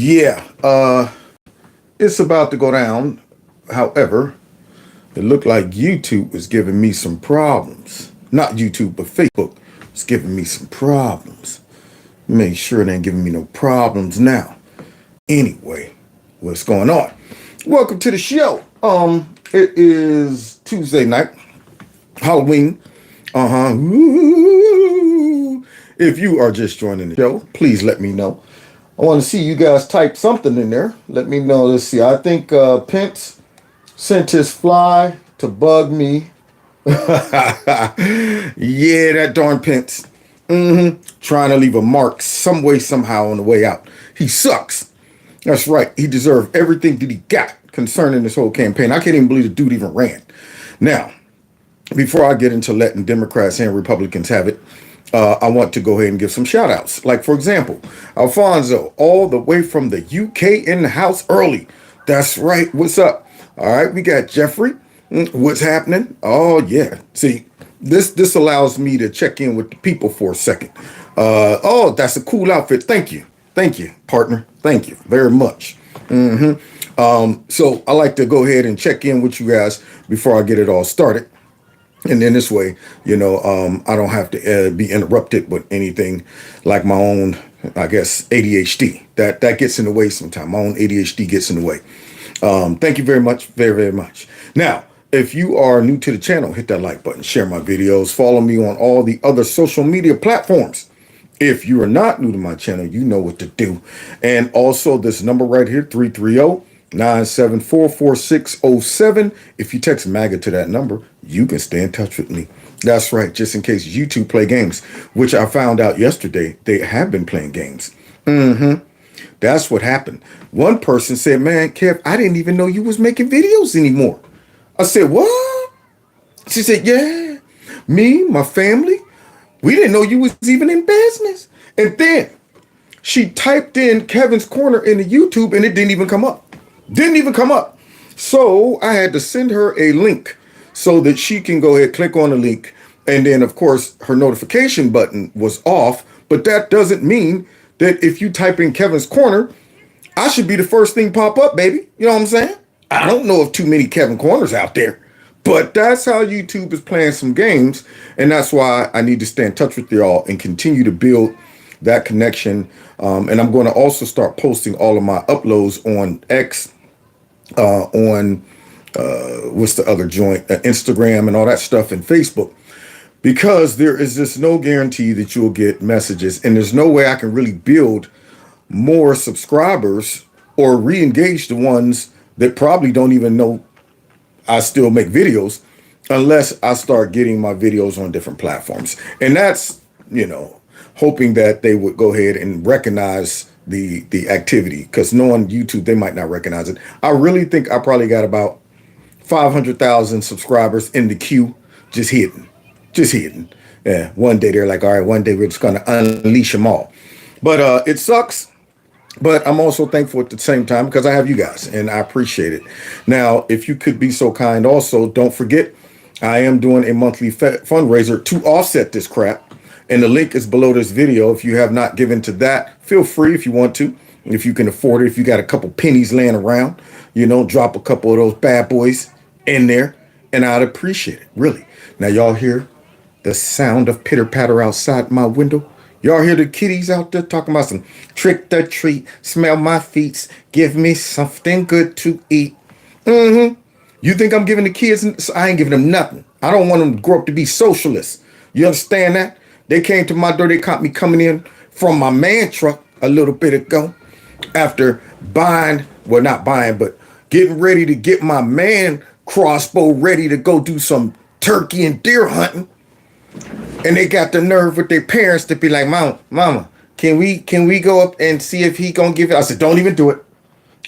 Yeah, it's about to go down. However, it looked like YouTube was giving me some problems. Not YouTube, but Facebook was giving me some problems. Make sure it ain't giving me no problems now. Anyway, what's going on? Welcome to the show. It is Tuesday night, Halloween. Ooh. If you are just joining the show, please let me know. I want to see you guys type something in there. Let me know. Let's see. I think Pence sent his fly to bug me. Yeah, that darn Pence. Trying to leave a mark some way, somehow on the way out. He sucks. That's right. He deserved everything that he got concerning this whole campaign. I can't even believe the dude even ran. Now, before I get into letting Democrats and Republicans have it, I want to go ahead and give some shout outs. Like, for example, Alfonso, all the way from the UK in the house early. That's right. What's up? All right. We got Jeffrey. What's happening? Oh, yeah. See, this allows me to check in with the people for a second. Oh, that's a cool outfit. Thank you. Thank you, partner. Thank you very much. So I like to go ahead and check in with you guys before I get it all started. And then this way, I don't have to be interrupted with anything like my own, I guess, ADHD. That gets in the way sometimes. My own ADHD gets in the way. Thank you very much. Very, very much. Now, if you are new to the channel, hit that like button, share my videos, follow me on all the other social media platforms. If you are not new to my channel, you know what to do. And also this number right here, 330-974-4607. If you text MAGA to that number, you can stay in touch with me. That's right, just in case you two play games, which I found out yesterday, they have been playing games. That's what happened. One person said, man, Kev, I didn't even know you was making videos anymore. I said, what? She said, yeah, me, my family, we didn't know you was even in business. And then she typed in Kevin's Corner into YouTube and it didn't even come up. Didn't even come up. So I had to send her a link so that she can go ahead, click on the link. And then, of course, her notification button was off. But that doesn't mean that if you type in Kevin's Corner, I should be the first thing pop up, baby. You know what I'm saying? I don't know of too many Kevin Corners out there. But that's how YouTube is playing some games. And that's why I need to stay in touch with y'all and continue to build that connection. And I'm going to also start posting all of my uploads on X, what's the other joint, Instagram and all that stuff, and Facebook. Because there is just no guarantee that you'll get messages. And there's no way I can really build more subscribers or re-engage the ones that probably don't even know I still make videos unless I start getting my videos on different platforms. And that's, hoping that they would go ahead and recognize the activity, because knowing YouTube, they might not recognize it. I really think I probably got about 500,000 subscribers in the queue, just hidden. Yeah, one day they're like, all right, one day we're just going to unleash them all. But it sucks. But I'm also thankful at the same time because I have you guys and I appreciate it. Now, if you could be so kind, also, don't forget, I am doing a monthly fundraiser to offset this crap. And the link is below this video. If you have not given to that, feel free if you want to. If you can afford it, if you got a couple pennies laying around, drop a couple of those bad boys in there. And I'd appreciate it, really. Now, y'all hear the sound of pitter patter outside my window? Y'all hear the kitties out there talking about some trick or treat, smell my feet, give me something good to eat. You think I'm giving the kids? I ain't giving them nothing. I don't want them to grow up to be socialists. You understand that? They came to my door. They caught me coming in from my man truck a little bit ago after not buying, but getting ready to get my man crossbow ready to go do some turkey and deer hunting. And they got the nerve with their parents to be like, Mama, can we go up and see if he gonna give it? I said, don't even do it.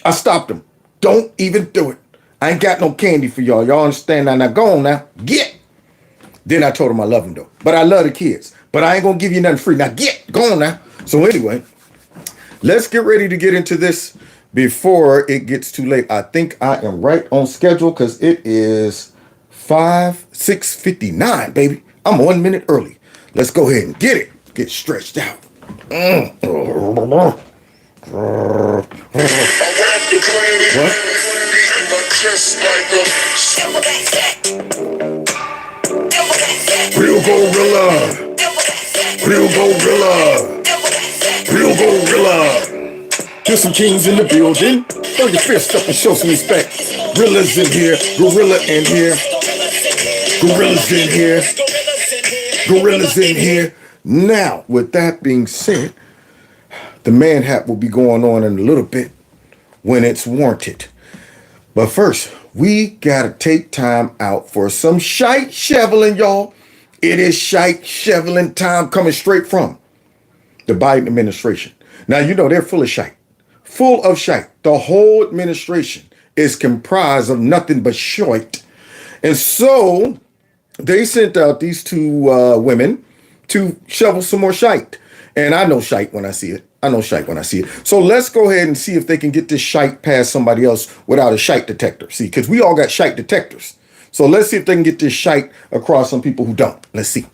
I stopped him. Don't even do it. I ain't got no candy for y'all. Y'all understand that? Now go on now. Get. Then I told him I love him though. But I love the kids. But I ain't gonna give you nothing free. Now get. Go on now. So anyway, let's get ready to get into this before it gets too late. I think I am right on schedule because it is 6:59, baby. I'm 1 minute early. Let's go ahead and get it. Get stretched out. What? Real gorilla. Real gorilla. Real gorilla. There's some kings in the building. Throw your fist up and show some respect. Gorillas in here. Gorilla in here. Gorillas in here. Gorillas in here. Now, with that being said, the man hat will be going on in a little bit when it's warranted. But first, we gotta take time out for some shite shoveling, y'all. It is shite shoveling time coming straight from the Biden administration. Now, you know they're full of shite. Full of shite. The whole administration is comprised of nothing but shite. And so they sent out these two women to shovel some more shite. And I know shite when I see it. I know shite when I see it. So let's go ahead and see if they can get this shite past somebody else without a shite detector. See, because we all got shite detectors. So let's see if they can get this shite across some people who don't. Let's see.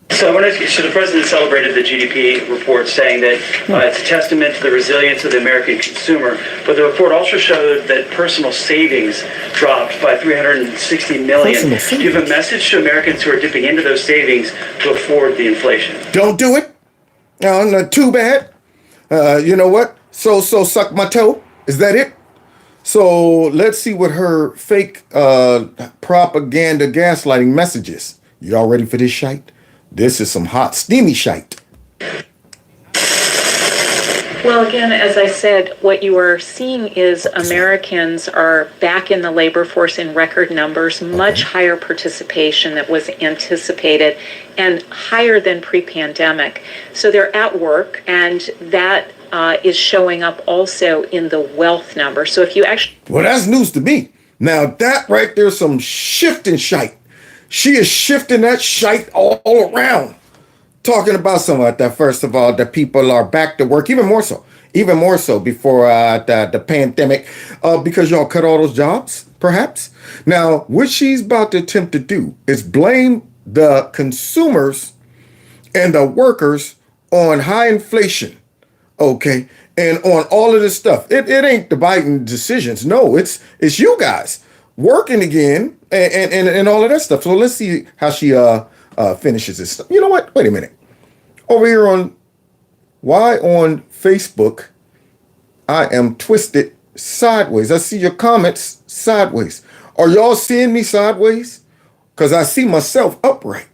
So I want to, so the president celebrated the GDP report, saying that it's a testament to the resilience of the American consumer. But the report also showed that personal savings dropped by $360 million. Do you have a message to Americans who are dipping into those savings to afford the inflation? Don't do it. Not too bad. You know what? So suck my toe. Is that it? So let's see what her fake propaganda gaslighting message is. Y'all ready for this shite? This is some hot, steamy shite. Well, again, as I said, what you are seeing is Americans are back in the labor force in record numbers, much higher participation that was anticipated and higher than pre-pandemic. So they're at work, and that is showing up also in the wealth number. So if you actually... Well, that's news to me. Now, that right there's some shifting shite. She is shifting that shite all around. Talking about something like that, first of all, that people are back to work, even more so before the pandemic, because y'all cut all those jobs, perhaps. Now, what she's about to attempt to do is blame the consumers and the workers on high inflation, okay, and on all of this stuff. It ain't the Biden decisions. No, it's you guys working again and all of that stuff. So let's see how she finishes this stuff. You know what? Wait a minute. Over here on Facebook, I am twisted sideways. I see your comments sideways. Are y'all seeing me sideways? Because I see myself upright,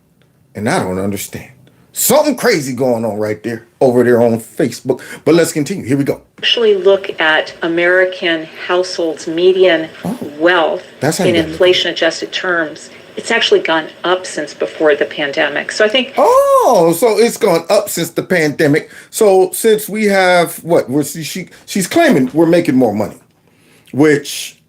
and I don't understand. Something crazy going on right there, over there on Facebook. But let's continue. Here we go. Actually look at American households' median wealth in inflation-adjusted terms, it's actually gone up since before the pandemic. So I think... Oh, so it's gone up since the pandemic. So since we have, she's claiming we're making more money, which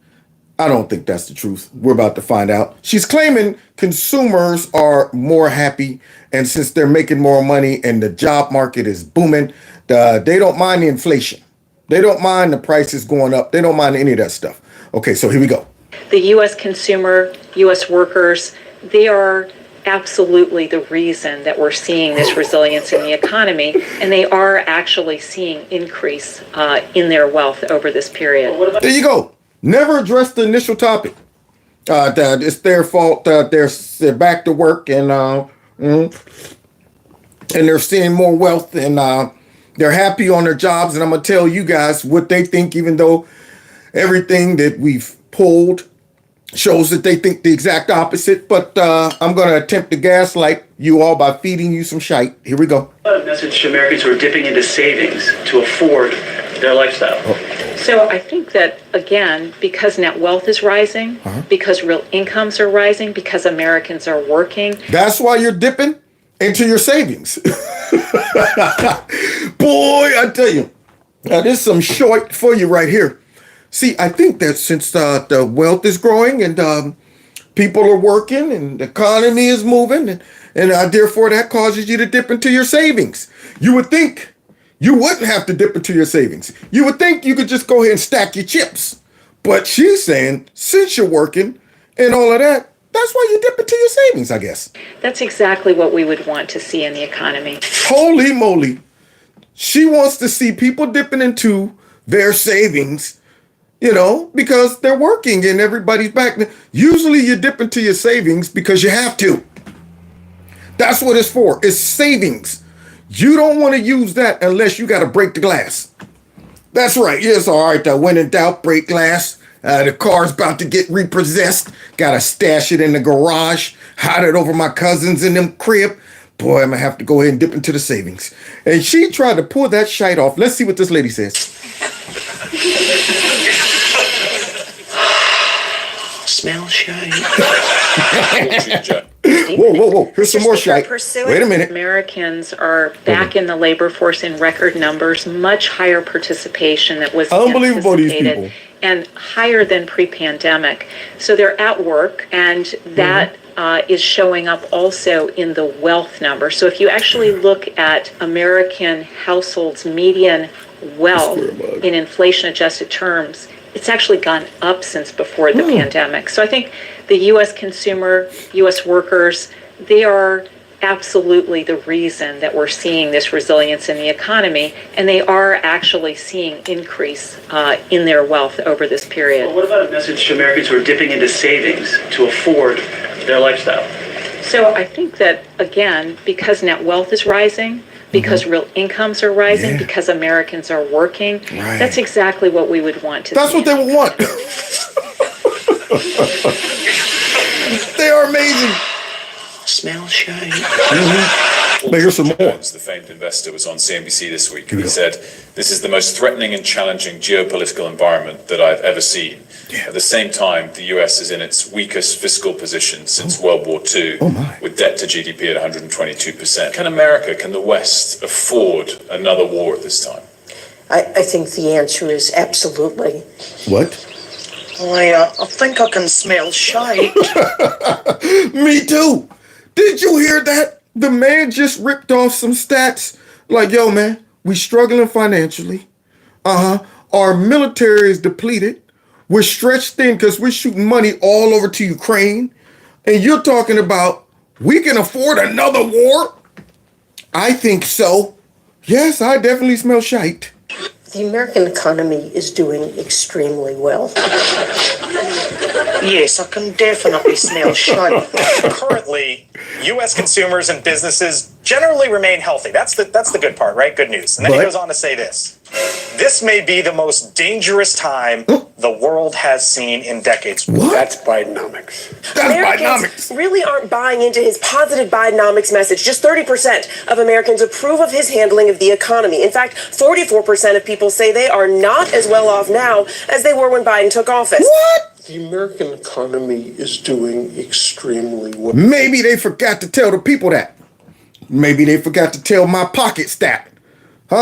I don't think that's the truth. We're about to find out. She's claiming consumers are more happy, and since they're making more money and the job market is booming, they don't mind the inflation. They don't mind the prices going up. They don't mind any of that stuff. Okay, so here we go. The U.S. consumer, U.S. workers, they are absolutely the reason that we're seeing this resilience in the economy, and they are actually seeing increase in their wealth over this period. There you go. Never addressed the initial topic. That it's their fault. They're back to work and they're seeing more wealth and they're happy on their jobs. And I'm gonna tell you guys what they think, even though everything that we've pulled shows that they think the exact opposite. But I'm going to attempt to gaslight you all by feeding you some shite. Here we go. A message to Americans who are dipping into savings to afford their lifestyle. So I think that, again, because net wealth is rising, because real incomes are rising, because Americans are working. That's why you're dipping into your savings. Boy, I tell you, there's some short for you right here. See, I think that since the wealth is growing and people are working and the economy is moving, and therefore that causes you to dip into your savings. You would think you wouldn't have to dip into your savings. You would think you could just go ahead and stack your chips. But she's saying, since you're working and all of that, that's why you dip into your savings, I guess. That's exactly what we would want to see in the economy. Holy moly. She wants to see people dipping into their savings, because they're working and everybody's back. Usually you dip into your savings because you have to. That's what it's for. It's savings. You don't want to use that unless you got to break the glass. That's right. Yes, all right. When in doubt, break glass. The car's about to get repossessed. Got to stash it in the garage. Hide it over my cousins in them crib. Boy, I'm going to have to go ahead and dip into the savings. And she tried to pull that shite off. Let's see what this lady says. Smell shite. Whoa. Here's some more shite. Wait a minute. Americans are back in the labor force in record numbers, much higher participation that was unbelievable, these anticipated, people. and higher than pre-pandemic. So they're at work, and that is showing up also in the wealth number. So if you actually look at American households' median wealth in inflation-adjusted terms, it's actually gone up since before the pandemic. So I think the U.S. consumer, U.S. workers, they are absolutely the reason that we're seeing this resilience in the economy, and they are actually seeing increase in their wealth over this period. Well, what about a message to Americans who are dipping into savings to afford their lifestyle? So I think that, again, because net wealth is rising, because real incomes are rising, because Americans are working, that's exactly what we would want to see. That's what they would want. They are amazing. Smell shite. But here's some more. The famed investor was on CNBC this week, and he said, "This is the most threatening and challenging geopolitical environment that I've ever seen. At the same time, the US is in its weakest fiscal position since World War II, with debt to GDP at 122%. Can America, can the West afford another war at this time?" I think the answer is absolutely. What? I think I can smell shite. Me too. Did you hear that? The man just ripped off some stats. Like, yo, man, we struggling financially. Our military is depleted. We're stretched thin because we're shooting money all over to Ukraine. And you're talking about we can afford another war? I think so. Yes, I definitely smell shite. The American economy is doing extremely well. Yes, I can definitely smell shite. Currently, U.S. consumers and businesses generally remain healthy. That's the good part, right? Good news. And then he goes on to say this. This may be the most dangerous time the world has seen in decades. What? That's Bidenomics. Americans really aren't buying into his positive Bidenomics message. Just 30% of Americans approve of his handling of the economy. In fact, 44% of people say they are not as well off now as they were when Biden took office. What? The American economy is doing extremely well. Maybe they forgot to tell the people that. Maybe they forgot to tell my pockets that.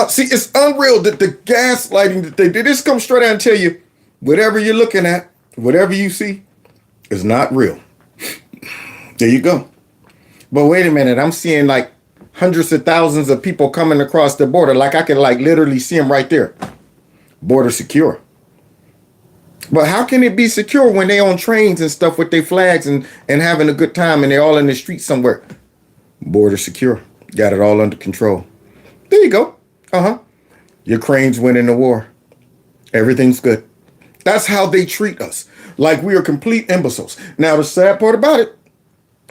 See, it's unreal that the gaslighting that they did. This comes straight out and tell you, whatever you're looking at, whatever you see, is not real. There you go. But wait a minute, I'm seeing like hundreds of thousands of people coming across the border. Like I can like literally see them right there. Border secure. But how can it be secure when they on trains and stuff with their flags and having a good time and they're all in the street somewhere? Border secure. Got it all under control. There you go. Ukraine's winning the war. Everything's good. That's how they treat us. Like we are complete imbeciles. Now, the sad part about it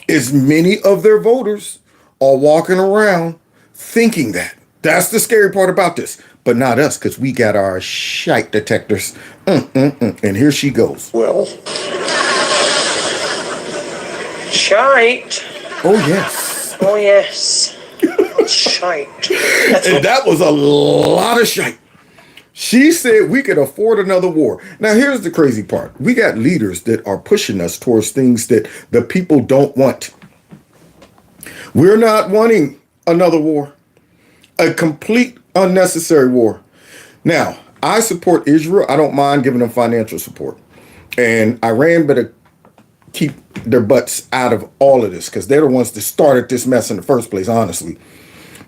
is many of their voters are walking around thinking that. That's the scary part about this. But not us, because we got our shite detectors. And here she goes. Well, Shite. Oh, yes. Oh, yes. Shite. And that was a lot of shite. She said we could afford another war. Now, here's the crazy part. We got leaders that are pushing us towards things that the people don't want. We're not wanting another war. A complete unnecessary war. Now, I support Israel. I don't mind giving them financial support. And Iran better keep their butts out of all of this because they're the ones that started this mess in the first place, honestly.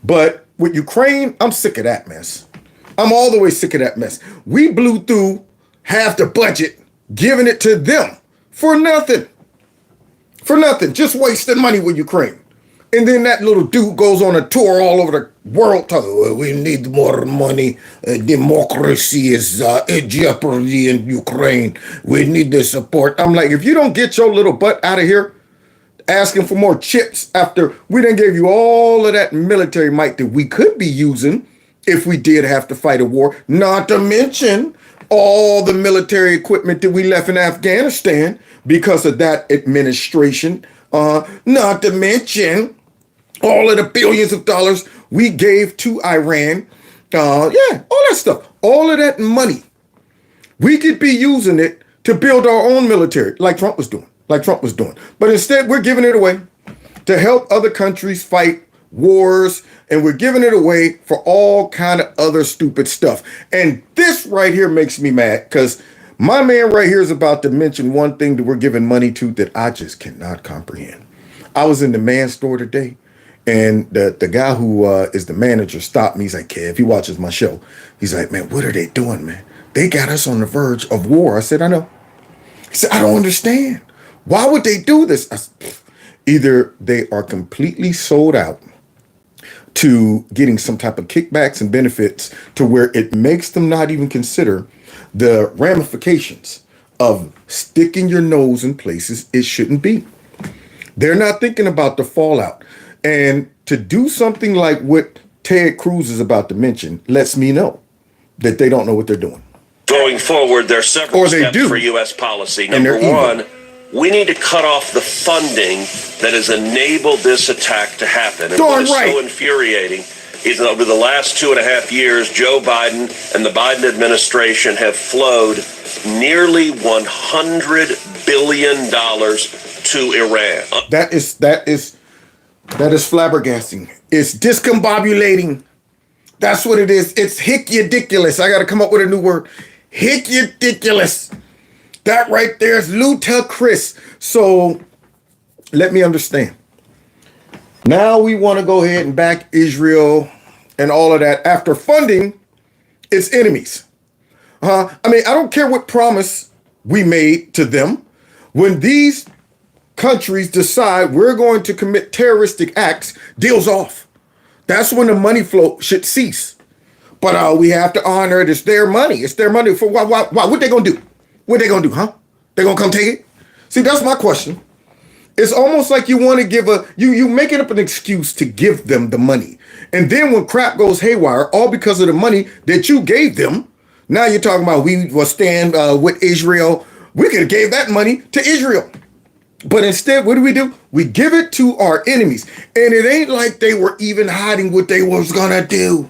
But with Ukraine, I'm sick of that mess. I'm all the way sick of that mess. We blew through half the budget, giving it to them for nothing. For nothing. Just wasting money with Ukraine. And then that little dude goes on a tour all over the world talking, well, we need more money. Democracy is in jeopardy in Ukraine. We need the support. I'm like, if you don't get your little butt out of here asking for more chips after we done gave you all of that military might that we could be using if we did have to fight a war, not to mention all the military equipment that we left in Afghanistan because of that administration, not to mention all of the billions of dollars we gave to Iran. All that stuff. All of that money. We could be using it to build our own military like Trump was doing. But instead, we're giving it away to help other countries fight wars, and we're giving it away for all kind of other stupid stuff. And this right here makes me mad because my man right here is about to mention one thing that we're giving money to that I just cannot comprehend. I was in the man's store today, and the guy who is the manager stopped me. He's like, Kev, he watches my show. He's like, man, what are they doing, man? They got us on the verge of war. I said, I know. He said, I don't understand. Why would they do this? I said, either they are completely sold out to getting some type of kickbacks and benefits to where it makes them not even consider the ramifications of sticking your nose in places it shouldn't be. They're not thinking about the fallout. And to do something like what Ted Cruz is about to mention lets me know that they don't know what they're doing. Going forward, there are several steps for U.S. policy. Number one, we need to cut off the funding that has enabled this attack to happen. And what is so infuriating is that over the last 2.5 years, Joe Biden and the Biden administration have flowed nearly $100 billion to Iran. That is flabbergasting. It's discombobulating. That's what it is. It's hick-ridiculous. I got to come up with a new word. Hick-ridiculous. That right there is ludicrous. So let me understand. Now we want to go ahead and back Israel and all of that after funding its enemies. I mean, I don't care what promise we made to them. When these countries decide we're going to commit terroristic acts, deals off. That's when the money flow should cease. But we have to honor it. It's their money. It's their money. For why? What they gonna do? What they gonna do, huh? They gonna come take it? See, that's my question. It's almost like you want to give you making up an excuse to give them the money. And then when crap goes haywire, all because of the money that you gave them, now you're talking about we will stand with Israel. We could have gave that money to Israel. But instead, what do? We give it to our enemies. And it ain't like they were even hiding what they was gonna do.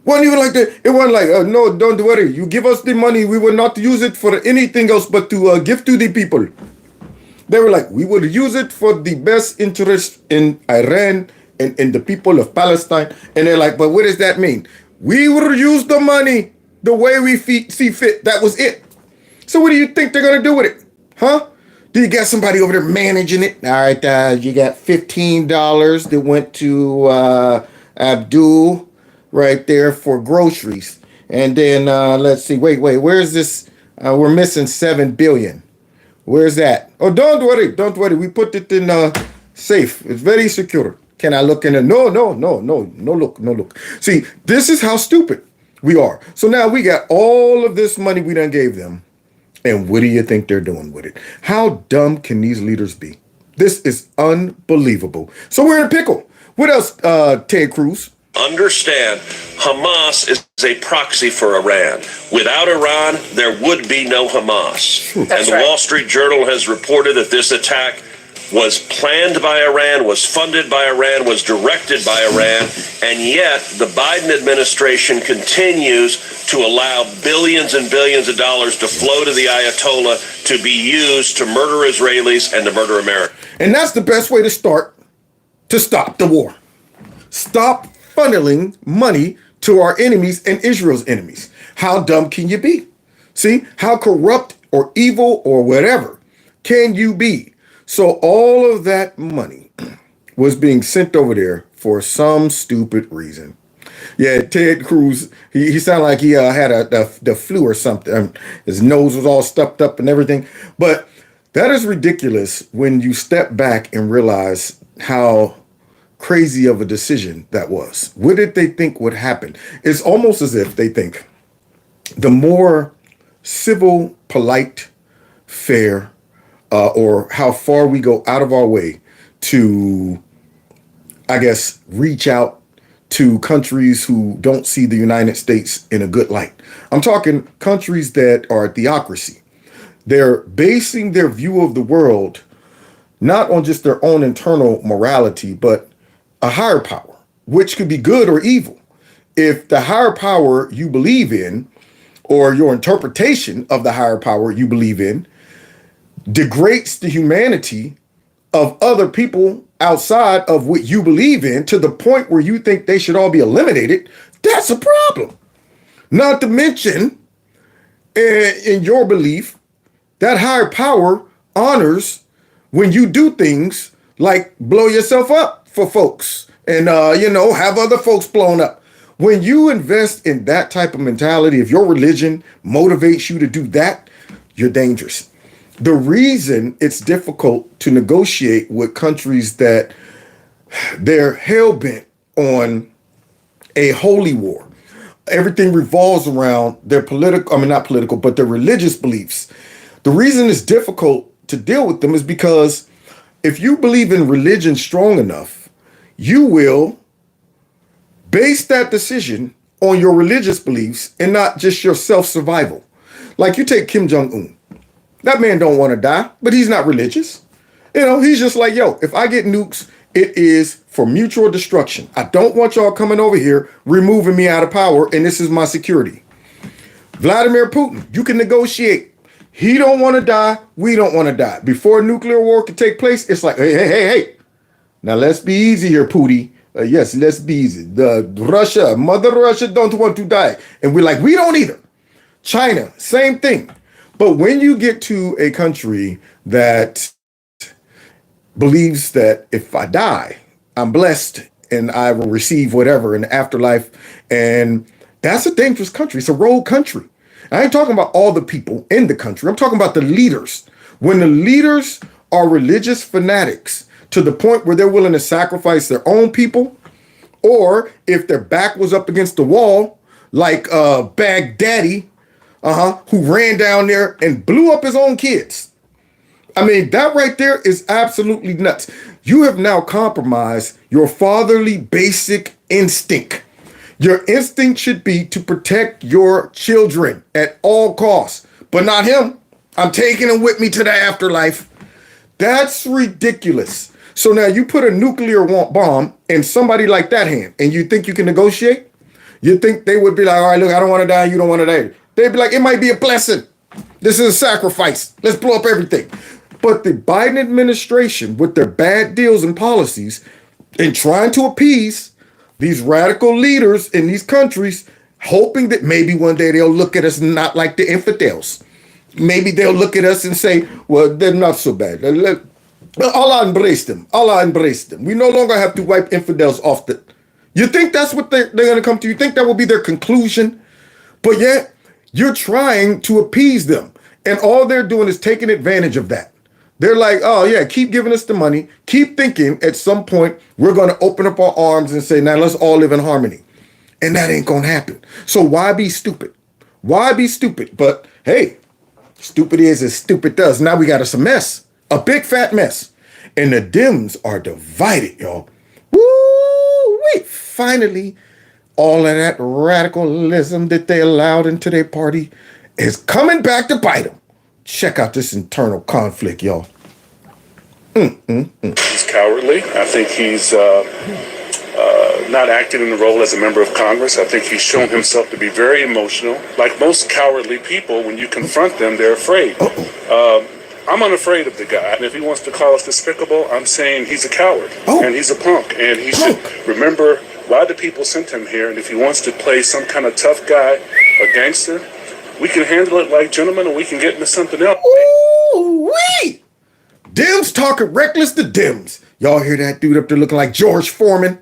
Wasn't even like that. It wasn't like, no, don't worry. You give us the money. We will not use it for anything else but to give to the people. They were like, we will use it for the best interest in Iran and in the people of Palestine. And they're like, but what does that mean? We will use the money the way we see fit. That was it. So what do you think they're going to do with it? Huh? Do you got somebody over there managing it? All right, you got $15 that went to Abdul right there for groceries. And then let's see, wait, where's this? We're missing $7 billion. Where's that? Oh, don't worry. We put it in safe. It's very secure. Can I look in it? No look. See, this is how stupid we are. So now we got all of this money we done gave them. And what do you think they're doing with it? How dumb can these leaders be? This is unbelievable. So we're in a pickle. What else, Ted Cruz? Understand, Hamas is a proxy for Iran. Without Iran, there would be no Hamas. And the Wall Street Journal has reported that this attack was planned by Iran, was funded by Iran, was directed by Iran, and yet the Biden administration continues to allow billions and billions of dollars to flow to the Ayatollah to be used to murder Israelis and to murder Americans. And that's the best way to start to stop the war. Stop funneling money to our enemies and Israel's enemies. How dumb can you be? See, how corrupt or evil or whatever can you be? So all of that money was being sent over there for some stupid reason. Yeah, Ted Cruz, he sounded like he had the flu or something. His nose was all stuffed up and everything. But that is ridiculous when you step back and realize how crazy of a decision that was? What did they think would happen? It's almost as if they think the more civil, polite, fair, or how far we go out of our way to, I guess, reach out to countries who don't see the United States in a good light. I'm talking countries that are a theocracy. They're basing their view of the world not on just their own internal morality, but a higher power, which could be good or evil. If the higher power you believe in, or your interpretation of the higher power you believe in, degrades the humanity of other people outside of what you believe in to the point where you think they should all be eliminated, that's a problem. Not to mention, in your belief, that higher power honors when you do things like blow yourself up for folks and, have other folks blown up. When you invest in that type of mentality, if your religion motivates you to do that, you're dangerous. The reason it's difficult to negotiate with countries that they're hell-bent on a holy war. Everything revolves around their not political, but their religious beliefs. The reason it's difficult to deal with them is because if you believe in religion strong enough, you will base that decision on your religious beliefs and not just your self-survival. Like you take Kim Jong-un. That man don't want to die, but he's not religious. He's just like, yo, if I get nukes, it is for mutual destruction. I don't want y'all coming over here, removing me out of power, and this is my security. Vladimir Putin, you can negotiate. He don't want to die. We don't want to die. Before nuclear war can take place, it's like, hey. Now let's be easy here, Putin. Yes, let's be easy. Mother Russia don't want to die. And we're like, we don't either. China, same thing. But when you get to a country that believes that if I die, I'm blessed and I will receive whatever in the afterlife, and that's a dangerous country. It's a rogue country. I ain't talking about all the people in the country. I'm talking about the leaders. When the leaders are religious fanatics to the point where they're willing to sacrifice their own people, or if their back was up against the wall, like Baghdadi, who ran down there and blew up his own kids. I mean, that right there is absolutely nuts. You have now compromised your fatherly basic instinct. Your instinct should be to protect your children at all costs, but not him. I'm taking him with me to the afterlife. That's ridiculous. So now you put a nuclear bomb in somebody like that hand, and you think you can negotiate? You think they would be like, all right, look, I don't want to die. You don't want to die. They'd be like, it might be a blessing. This is a sacrifice. Let's blow up everything. But the Biden administration, with their bad deals and policies, and trying to appease these radical leaders in these countries, hoping that maybe one day they'll look at us not like the infidels. Maybe they'll look at us and say, well, they're not so bad. Allah embraced them. Allah embraced them. We no longer have to wipe infidels off the... You think that's what they're going to come to? You think that will be their conclusion? But yet, you're trying to appease them. And all they're doing is taking advantage of that. They're like, oh, yeah, keep giving us the money. Keep thinking at some point we're going to open up our arms and say, now let's all live in harmony. And that ain't going to happen. So why be stupid? Why be stupid? But hey, stupid is as stupid does. Now we got us a mess, a big fat mess. And the Dems are divided, y'all. Woo-wee. Finally, all of that radicalism that they allowed into their party is coming back to bite them. Check out this internal conflict, y'all. He's cowardly. I think he's not acting in the role as a member of Congress. I think he's shown himself to be very emotional. Like most cowardly people, when you confront them, they're afraid. I'm unafraid of the guy. And if he wants to call us despicable, I'm saying he's a coward. And he's a punk. And he should remember why the people sent him here. And if he wants to play some kind of tough guy or gangster, we can handle it like gentlemen, and we can get into something else. Ooh-wee! Dems talking reckless to Dems. Y'all hear that dude up there looking like George Foreman?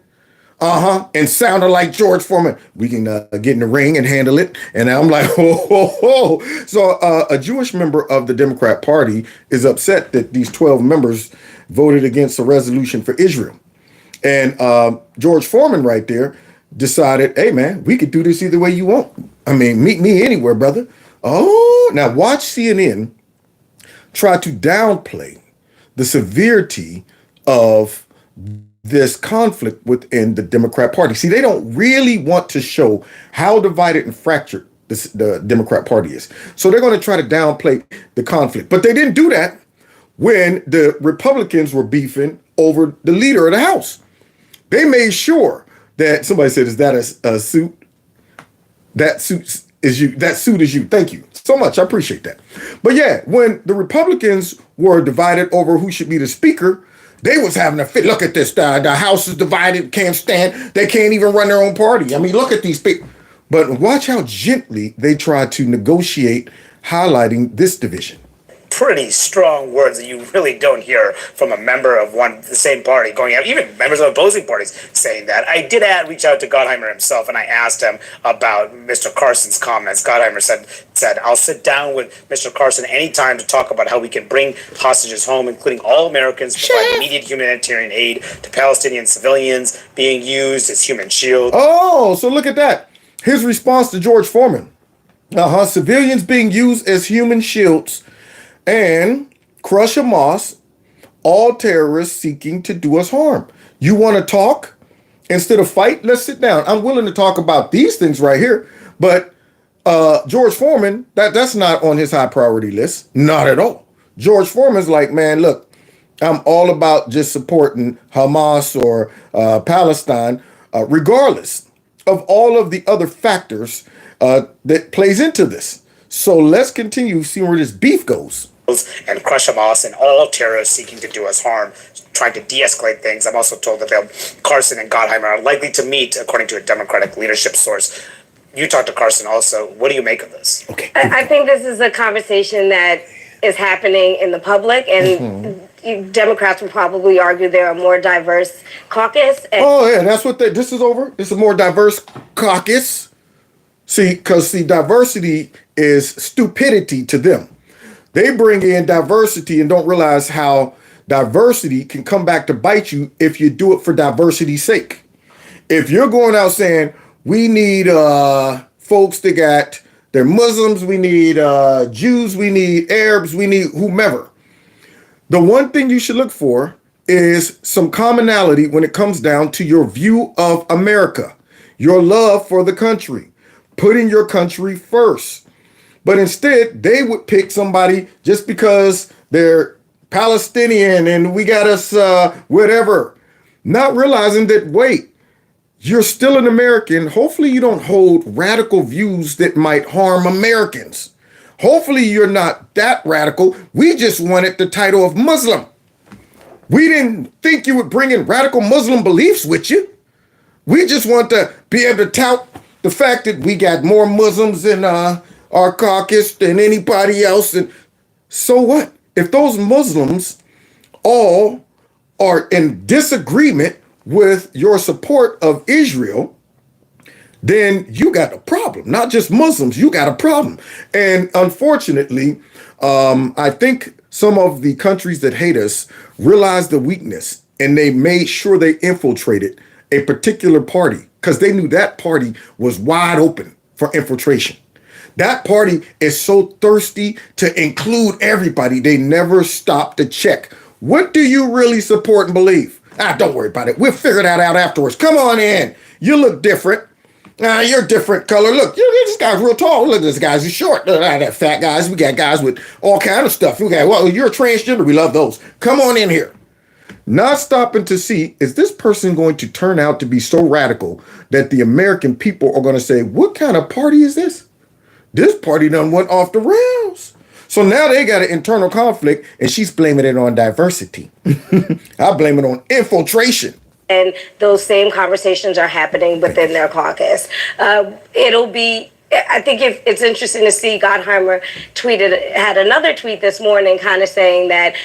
And sounding like George Foreman. We can get in the ring and handle it. And I'm like, ho. So a Jewish member of the Democrat Party is upset that these 12 members voted against a resolution for Israel. And George Foreman right there decided, hey, man, we could do this either way you want. I mean, meet me anywhere, brother. Oh, now watch CNN try to downplay the severity of this conflict within the Democrat Party. See, they don't really want to show how divided and fractured the Democrat Party is. So they're going to try to downplay the conflict. But they didn't do that when the Republicans were beefing over the leader of the House. They made sure that somebody said, is that a suit? That suit is you. That suit is you. Thank you so much. I appreciate that. But yeah, when the Republicans were divided over who should be the speaker, they was having a fit. Look at this. The House is divided. Can't stand. They can't even run their own party. I mean, look at these people. But watch how gently they try to negotiate, highlighting this division. Pretty strong words that you really don't hear from a member of the same party going out, even members of opposing parties saying that. I did reach out to Gottheimer himself, and I asked him about Mr. Carson's comments. Gottheimer said, I'll sit down with Mr. Carson anytime to talk about how we can bring hostages home, including all Americans, provide immediate humanitarian aid to Palestinian civilians being used as human shield. Oh, so look at that. His response to George Foreman. Civilians being used as human shields and crush Hamas, all terrorists seeking to do us harm. You want to talk instead of fight? Let's sit down. I'm willing to talk about these things right here, but George Foreman, that's not on his high priority list. Not at all. George Foreman's like, man, look, I'm all about just supporting Hamas or Palestine, regardless of all of the other factors that plays into this. So let's continue seeing where this beef goes. And crush Hamas and all terrorists seeking to do us harm, trying to de-escalate things. I'm also told that Carson and Gottheimer are likely to meet, according to a Democratic leadership source. You talked to Carson also. What do you make of this? Okay. I think this is a conversation that is happening in the public, and Democrats will probably argue they're a more diverse caucus. Oh, yeah, that's what this is over. It's a more diverse caucus. See, because diversity is stupidity to them. They bring in diversity and don't realize how diversity can come back to bite you if you do it for diversity's sake. If you're going out saying, we need folks that they're Muslims, we need Jews, we need Arabs, we need whomever. The one thing you should look for is some commonality when it comes down to your view of America, your love for the country, putting your country first. But instead, they would pick somebody just because they're Palestinian and we got us whatever, not realizing that, wait, you're still an American. Hopefully you don't hold radical views that might harm Americans. Hopefully you're not that radical. We just wanted the title of Muslim. We didn't think you would bring in radical Muslim beliefs with you. We just want to be able to tout the fact that we got more Muslims in our caucus than anybody else. And so what? If those Muslims all are in disagreement with your support of Israel, then you got a problem. Not just Muslims, you got a problem. And unfortunately, I think some of the countries that hate us realized the weakness and they made sure they infiltrated a particular party because they knew that party was wide open for infiltration. That party is so thirsty to include everybody. They never stop to check. What do you really support and believe? Don't worry about it. We'll figure that out afterwards. Come on in. You look different. You're different color. Look, this guy's real tall. Look, this guy's short. That fat guys. We got guys with all kind of stuff. Well, you're a transgender. We love those. Come on in here. Not stopping to see, is this person going to turn out to be so radical that the American people are going to say, what kind of party is this? This party done went off the rails. So now they got an internal conflict, and she's blaming it on diversity. I blame it on infiltration. And those same conversations are happening within their caucus. I think it's interesting to see Gottheimer had another tweet this morning kind of saying that,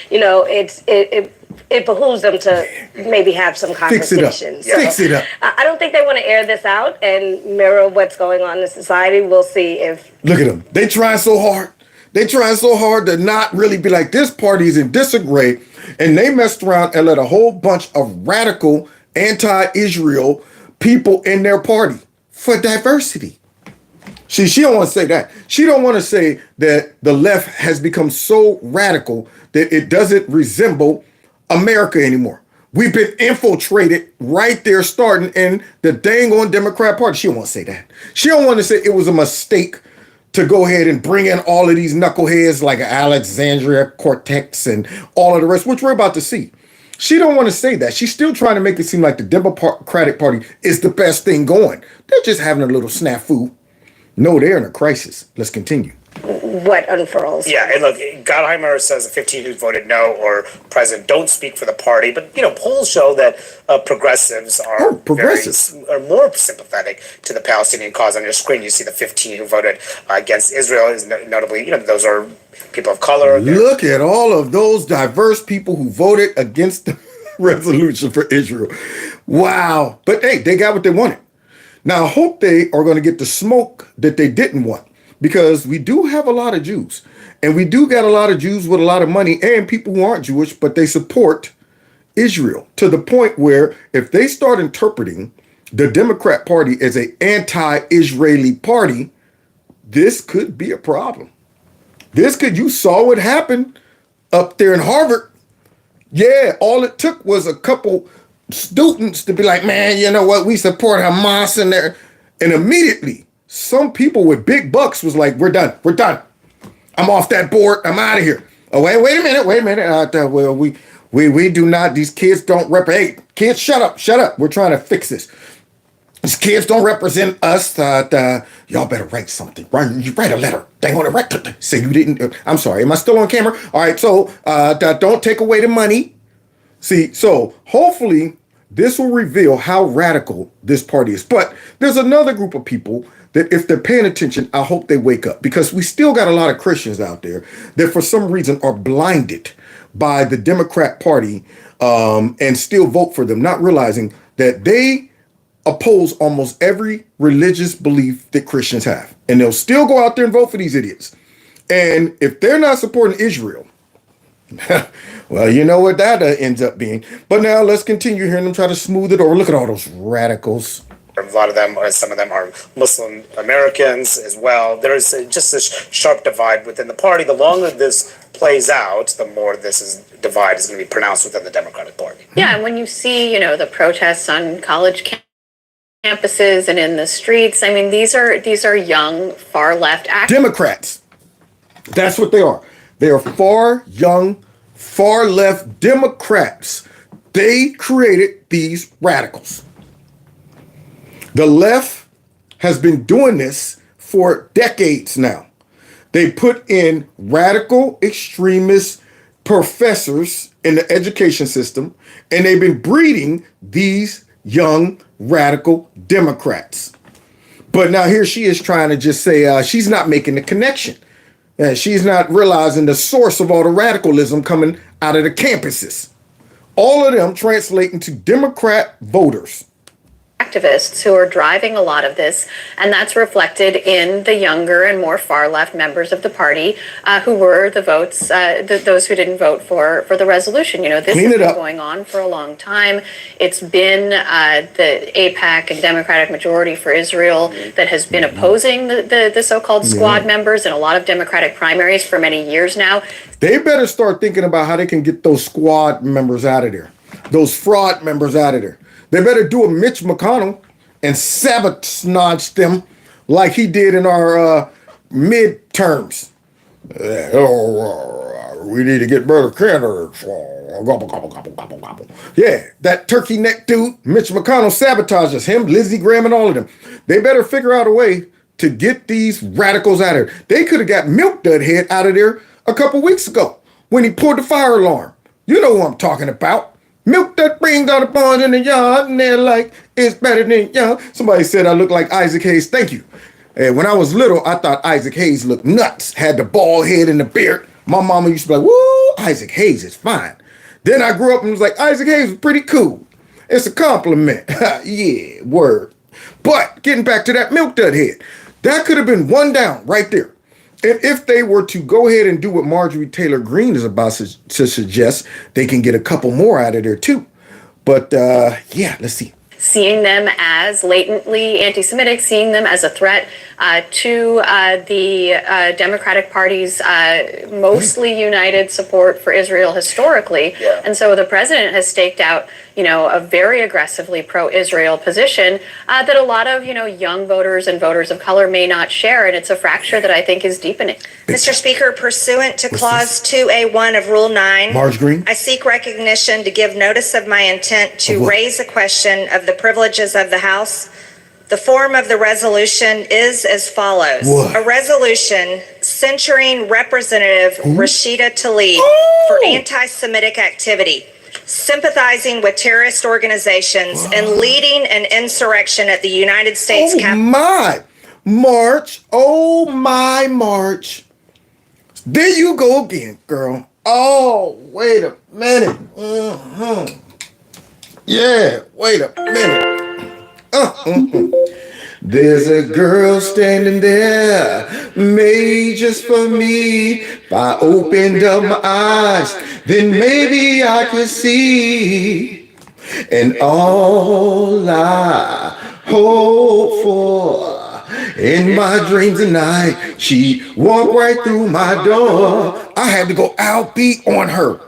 it behooves them to maybe have some conversations. Fix it up. I don't think they want to air this out and mirror what's going on in society. We'll see if... Look at them. They trying so hard. They trying so hard to not really be like, this party is in disarray. And they messed around and let a whole bunch of radical anti-Israel people in their party for diversity. See, she don't want to say that. She don't want to say that the left has become so radical that it doesn't resemble America anymore. We've been infiltrated right there, starting in the dang on Democrat Party. She don't want to say that. She don't want to say it was a mistake to go ahead and bring in all of these knuckleheads like Alexandria Cortex and all of the rest, which we're about to see. She don't want to say that. She's still trying to make it seem like the Democratic Party is the best thing going. They're just having a little snafu. No, they're in a crisis. Let's continue. What unfurls? Yeah, and look, Gottheimer says the 15 who voted no or present don't speak for the party, but polls show that progressives are are more sympathetic to the Palestinian cause. On your screen, you see the 15 who voted against Israel. Is notably, those are people of color. Look at all of those diverse people who voted against the resolution for Israel. Wow! But hey, they got what they wanted. Now, I hope they are going to get the smoke that they didn't want, because we do have a lot of Jews, and we do got a lot of Jews with a lot of money and people who aren't Jewish, but they support Israel to the point where if they start interpreting the Democrat Party as an anti-Israeli party, this could be a problem. You saw what happened up there in Harvard. Yeah, all it took was a couple students to be like, man, you know what? We support Hamas in there. And immediately, some people with big bucks was like, we're done. I'm off that board. I'm out of here. Oh, wait a minute. Well, we do not, these kids don't represent, hey, kids, shut up. We're trying to fix this. These kids don't represent us. Y'all better write something. You write a letter. They want to write. Say you didn't. I'm sorry. Am I still on camera? All right. So don't take away the money. See, so hopefully this will reveal how radical this party is. But there's another group of people that if they're paying attention, I hope they wake up, because we still got a lot of Christians out there that for some reason are blinded by the Democrat Party and still vote for them, not realizing that they oppose almost every religious belief that Christians have. And they'll still go out there and vote for these idiots. And if they're not supporting Israel, well, you know what that ends up being. But now let's continue hearing them try to smooth it over. Look at all those radicals. A lot of them, or some of them, are Muslim Americans as well. There is just this sharp divide within the party. The longer this plays out, the more divide is going to be pronounced within the Democratic Party. Yeah, and when you see, the protests on college campuses and in the streets, I mean, these are young, far left activists. Democrats. That's what they are. They are far, young, far left Democrats. They created these radicals. The left has been doing this for decades now. They put in radical extremist professors in the education system, and they've been breeding these young radical Democrats. But now here she is trying to just say she's not making the connection. She's not realizing the source of all the radicalism coming out of the campuses. All of them translate into Democrat voters. Activists who are driving a lot of this, and that's reflected in the younger and more far-left members of the party who were the votes, those who didn't vote for the resolution. This has been going on for a long time. It's been the AIPAC and Democratic Majority for Israel that has been opposing the so-called squad members in a lot of Democratic primaries for many years now. They better start thinking about how they can get those squad members out of there, those fraud members out of there. They better do a Mitch McConnell and sabotage them like he did in our midterms. We need to get better candidates. Yeah, that turkey neck dude, Mitch McConnell, sabotages him, Lindsey Graham, and all of them. They better figure out a way to get these radicals out of there. They could have got Milk Dud Head out of there a couple weeks ago when he pulled the fire alarm. You know who I'm talking about. Milk that brings all the boys in the yard, and they're like, it's better than y'all. Somebody said I look like Isaac Hayes. Thank you. And when I was little, I thought Isaac Hayes looked nuts. Had the bald head and the beard. My mama used to be like, woo, Isaac Hayes is fine. Then I grew up and was like, Isaac Hayes is pretty cool. It's a compliment. Yeah, word. But getting back to that Milk Dud Head, that could have been one down right there. And if they were to go ahead and do what Marjorie Taylor Greene is about to suggest, they can get a couple more out of there too. But yeah, let's see. Seeing them as latently anti-Semitic, seeing them as a threat to the Democratic Party's mostly united support for Israel historically. Yeah. And so the president has staked out, a very aggressively pro-Israel position that a lot of, young voters and voters of color may not share. And it's a fracture that I think is deepening. Mr. Speaker, pursuant to Clause 2A1 of Rule 9, Marge Green, I seek recognition to give notice of my intent to raise a question of the privileges of the House. The form of the resolution is as follows. What? A resolution censuring Representative Rashida Tlaib for anti-Semitic activity, sympathizing with terrorist organizations, and leading an insurrection at the United States Capitol. My March. Oh, my March. There you go again, girl. Oh, wait a minute. Yeah, wait a minute. There's a girl standing there, made just for me. If I opened up my eyes, then maybe I could see. And all I hope for in my dreams at night, she walked right through my door. I had to go outbeat on her.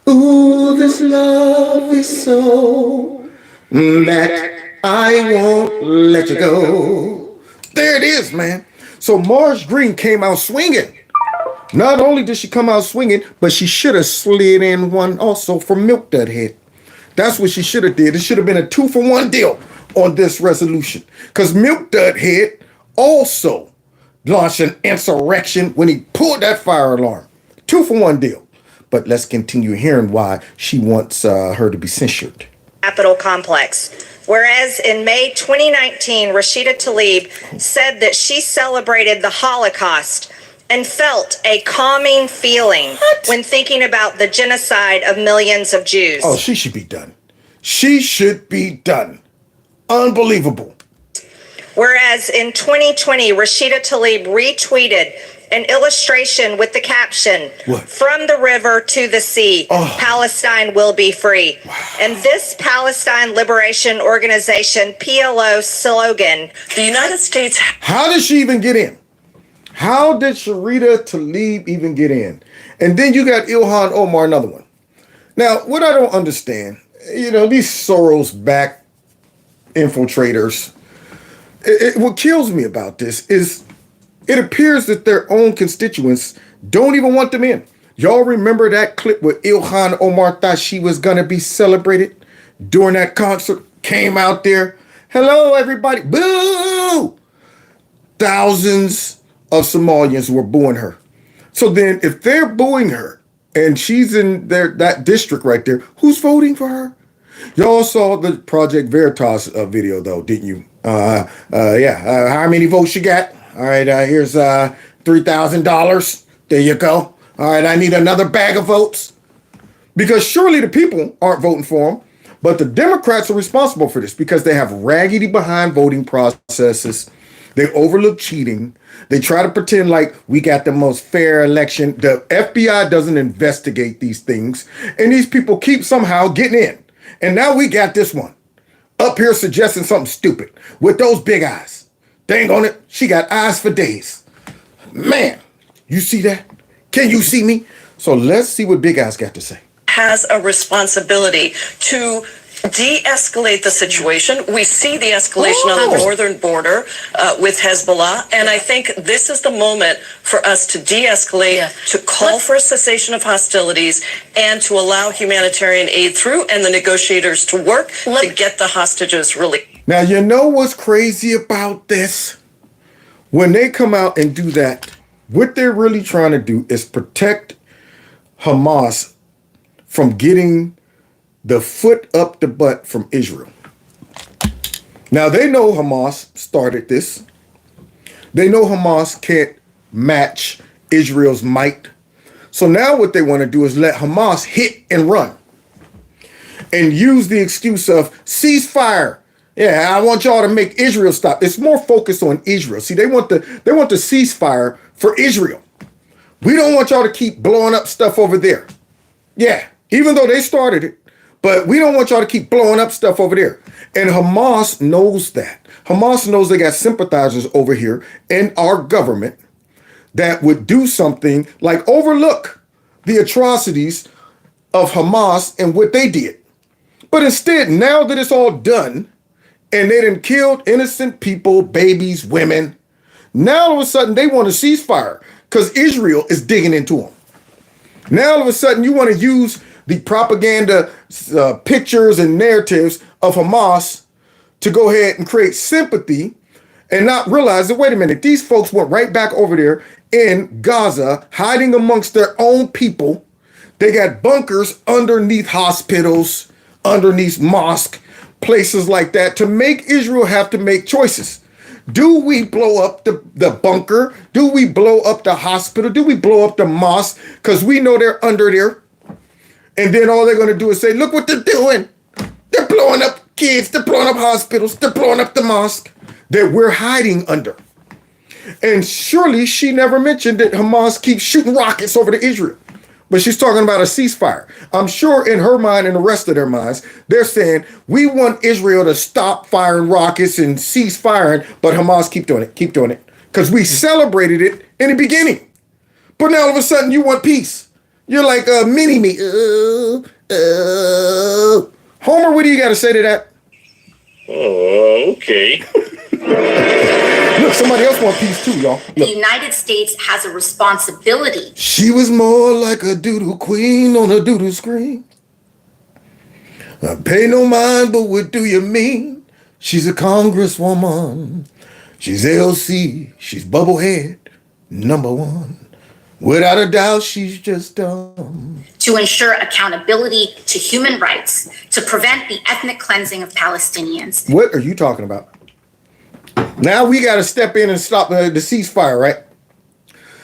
Ooh, this love is so that I won't let you go. There it is, man. So Marge Green came out swinging. Not only did she come out swinging, but she should have slid in one also for Milk Dud Head. That's what she should have did. It should have been a 2-for-1 deal on this resolution. Because Milk Dud Head also launched an insurrection when he pulled that fire alarm. 2-for-1 deal. But let's continue hearing why she wants her to be censured. Capitol complex. Whereas in May 2019, Rashida Tlaib said that she celebrated the Holocaust and felt a calming feeling when thinking about the genocide of millions of Jews. Oh, she should be done. She should be done. Unbelievable. Whereas in 2020, Rashida Tlaib retweeted an illustration with the caption, "From the river to the sea, Palestine will be free." Wow. And this Palestine Liberation Organization, PLO slogan, the United States... How did she even get in? How did Sharita Tlaib even get in? And then you got Ilhan Omar, another one. Now, what I don't understand, these Soros-backed infiltrators, what kills me about this is it appears that their own constituents don't even want them in. Y'all remember that clip where Ilhan Omar thought she was going to be celebrated during that concert? Came out there. Hello, everybody. Boo! Thousands of Somalians were booing her. So then if they're booing her and she's in that district right there, who's voting for her? Y'all saw the Project Veritas video, though, didn't you? How many votes you got? All right, here's $3,000. There you go. All right, I need another bag of votes. Because surely the people aren't voting for him, but the Democrats are responsible for this because they have raggedy behind voting processes. They overlook cheating. They try to pretend like we got the most fair election. The FBI doesn't investigate these things, and these people keep somehow getting in. And now we got this one up here suggesting something stupid with those big eyes. Dang on it, she got eyes for days. Man, you see that? Can you see me? So let's see what Big Eyes got to say. Has a responsibility to de-escalate the situation. We see the escalation on the northern border with Hezbollah, and I think this is the moment for us to de-escalate, to call for a cessation of hostilities, and to allow humanitarian aid through and the negotiators to work to get the hostages released. Now, you know what's crazy about this? When they come out and do that, what they're really trying to do is protect Hamas from getting the foot up the butt from Israel. Now, they know Hamas started this. They know Hamas can't match Israel's might. So now what they want to do is let Hamas hit and run and use the excuse of ceasefire. Yeah, I want y'all to make Israel stop. It's more focused on Israel. See, they want the ceasefire for Israel. We don't want y'all to keep blowing up stuff over there. Yeah, even though they started it, But we don't want y'all to keep blowing up stuff over there. And Hamas knows that. Hamas knows they got sympathizers over here in our government that would do something like overlook the atrocities of Hamas and what they did. But instead, now that it's all done, and they done killed innocent people, babies, women, now all of a sudden they want a ceasefire because Israel is digging into them. Now all of a sudden you want to use the propaganda pictures and narratives of Hamas to go ahead and create sympathy and not realize that, wait a minute, these folks went right back over there in Gaza, hiding amongst their own people. They got bunkers underneath hospitals, underneath mosques, places like that, to make Israel have to make choices. Do we blow up the bunker? Do we blow up the hospital? Do we blow up the mosque? Because we know they're under there. And then all they're going to do is say, look what they're doing. They're blowing up kids. They're blowing up hospitals. They're blowing up the mosque that we're hiding under. And surely she never mentioned that Hamas keeps shooting rockets over to Israel. But she's talking about a ceasefire. I'm sure in her mind and the rest of their minds, they're saying, we want Israel to stop firing rockets and cease firing, but Hamas keep doing it, Because we celebrated it in the beginning. But now all of a sudden you want peace. You're like a mini-me. Homer, what do you got to say to that? Oh, okay. Look, somebody else wants peace too, y'all. Look. The United States has a responsibility. She was more like a doodle queen on a doodle screen. I pay no mind, but what do you mean? She's a congresswoman. She's LC. She's bubblehead #1. Without a doubt, she's just dumb. To ensure accountability to human rights, to prevent the ethnic cleansing of Palestinians. What are you talking about? Now we got to step in and stop the ceasefire, right?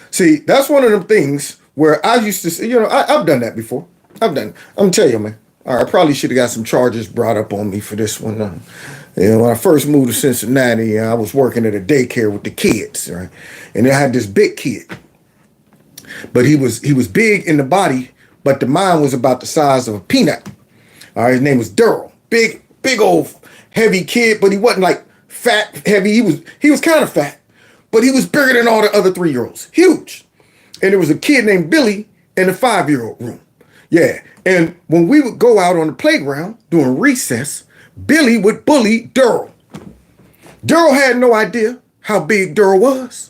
See, that's one of them things where I used to say, I've done that before. I'm going to tell you, man. I probably should have got some charges brought up on me for this one. When I first moved to Cincinnati, I was working at a daycare with the kids, right? And I had this big kid. But he was big in the body, but the mind was about the size of a peanut. All right, his name was Daryl. Big old heavy kid, but he wasn't like fat, heavy. He was kind of fat, but he was bigger than all the other 3-year-olds. Huge. And there was a kid named Billy in the 5-year-old room. Yeah. And when we would go out on the playground during recess, Billy would bully Daryl. Daryl had no idea how big Daryl was.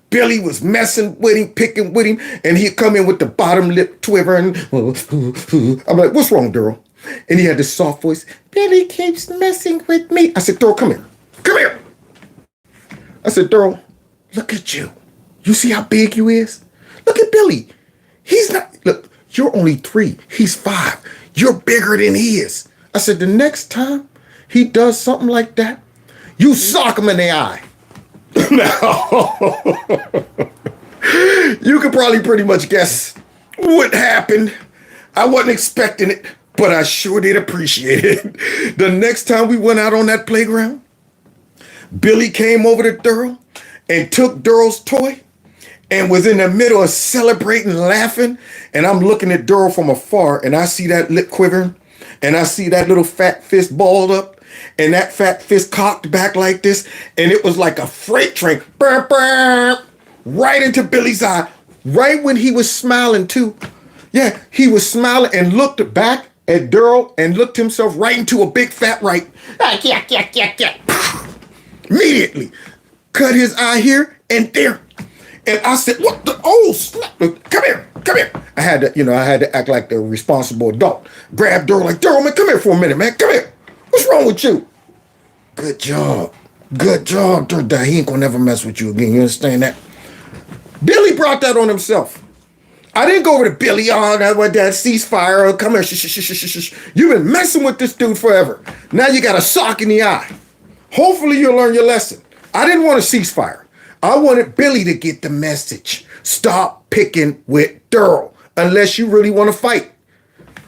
Billy was messing with him, picking with him, and he'd come in with the bottom lip twittering. I'm like, what's wrong, Daryl? And he had this soft voice. Billy keeps messing with me. I said, Daryl, come here. Come here. I said, Daryl, look at you. You see how big you is? Look at Billy. He's not, look, you're only 3. He's 5. You're bigger than he is. I said, the next time he does something like that, you sock him in the eye. Now, you could probably pretty much guess what happened. I wasn't expecting it, but I sure did appreciate it. The next time we went out on that playground, Billy came over to Daryl and took Daryl's toy and was in the middle of celebrating, laughing. And I'm looking at Daryl from afar, and I see that lip quivering, and I see that little fat fist balled up. And that fat fist cocked back like this, and it was like a freight train, burr, burr, right into Billy's eye, right when he was smiling too. Yeah, he was smiling and looked back at Daryl and looked himself right into a big fat right. Immediately cut his eye here and there. And I said, what the, oh, snap, come here. I had to act like the responsible adult. Grab Daryl like, Daryl, man, come here for a minute, man, come here. What's wrong with you? Good job, Daryl. He ain't gonna never mess with you again. You understand that? Billy brought that on himself. I didn't go over to Billy. Oh, that ceasefire. Come here. You've been messing with this dude forever. Now you got a sock in the eye. Hopefully you'll learn your lesson. I didn't want a ceasefire. I wanted Billy to get the message. Stop picking with Daryl unless you really want to fight.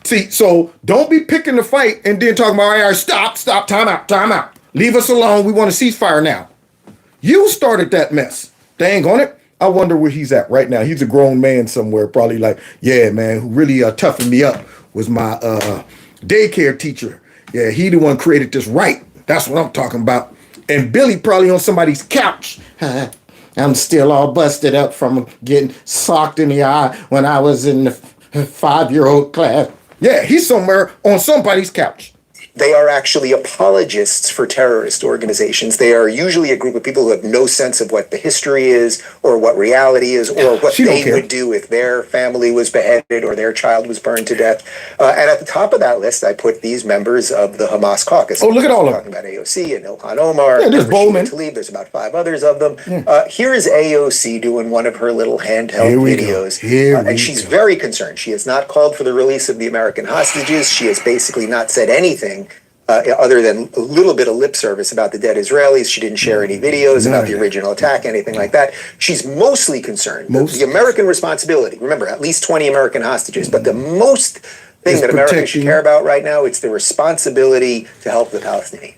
See, so don't be picking the fight and then talking about, all right, stop, time out. Leave us alone. We want a ceasefire now. You started that mess. Dang on it. I wonder where he's at right now. He's a grown man somewhere, probably like, yeah, man, who really toughened me up was my daycare teacher. Yeah, he the one created this right. That's what I'm talking about. And Billy probably on somebody's couch. I'm still all busted up from getting socked in the eye when I was in the 5-year-old class. Yeah, he's somewhere on somebody's couch. They are actually apologists for terrorist organizations. They are usually a group of people who have no sense of what the history is or what reality is or what they would do if their family was beheaded or their child was burned to death. And at the top of that list, I put these members of the Hamas caucus. Oh, look at all of them. Talking about AOC and Ilhan Omar. Yeah, there's Bowman. There's about 5 others of them. Here is AOC doing one of her little handheld videos. And she's very concerned. She has not called for the release of the American hostages. She has basically not said anything other than a little bit of lip service about the dead Israelis. She didn't share any videos about the original attack, anything like that. She's mostly concerned. The American responsibility, remember, at least 20 American hostages, but the most thing that Americans should care about right now, it's the responsibility to help the Palestinians.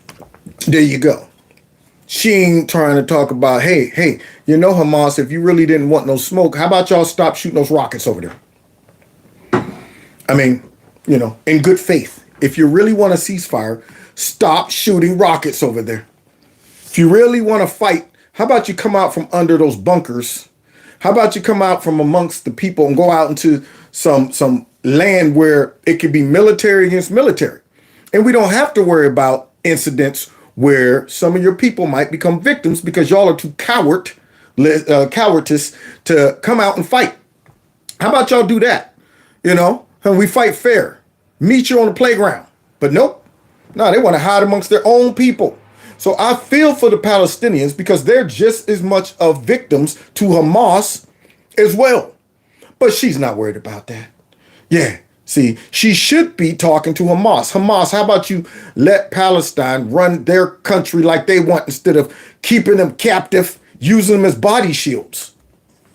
There you go. She ain't trying to talk about, hey, you know, Hamas, if you really didn't want no smoke, how about y'all stop shooting those rockets over there? I mean, you know, in good faith. If you really want a ceasefire, stop shooting rockets over there. If you really want to fight, how about you come out from under those bunkers? How about you come out from amongst the people and go out into some land where it could be military against military? And we don't have to worry about incidents where some of your people might become victims because y'all are too cowardice to come out and fight. How about y'all do that? You know, and we fight fair. Meet you on the playground. But nope. No, they want to hide amongst their own people. So I feel for the Palestinians because they're just as much of victims to Hamas as well. But she's not worried about that. Yeah. See, she should be talking to Hamas. Hamas, how about you let Palestine run their country like they want instead of keeping them captive, using them as body shields?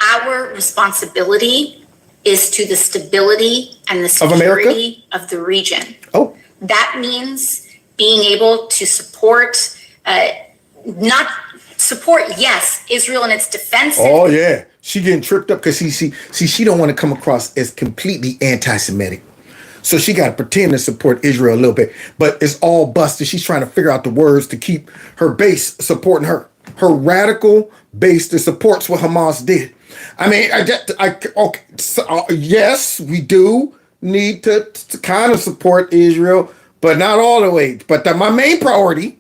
Our responsibility is to the stability and the security of the region. Oh. That means being able to support, yes, Israel in its defense. Oh, yeah. She getting tripped up because she don't want to come across as completely anti-Semitic. So she got to pretend to support Israel a little bit. But it's all busted. She's trying to figure out the words to keep her base supporting her. Her radical base that supports what Hamas did. I mean, yes, we do need to kind of support Israel, but not all the way. But my main priority,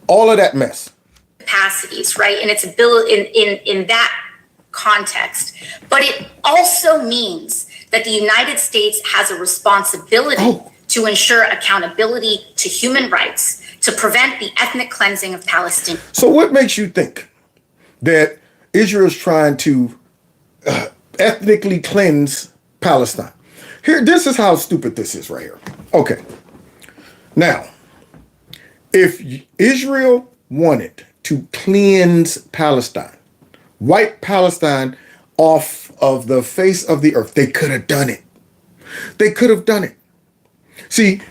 all of that mess. Capacities, right? And its ability in that context. But it also means that the United States has a responsibility to ensure accountability to human rights, to prevent the ethnic cleansing of Palestinians. So what makes you think that Israel's trying to ethnically cleanse Palestine? Here, this is how stupid this is right here. Okay. Now, if Israel wanted to cleanse Palestine, wipe Palestine off of the face of the earth, they could have done it. They could have done it. See,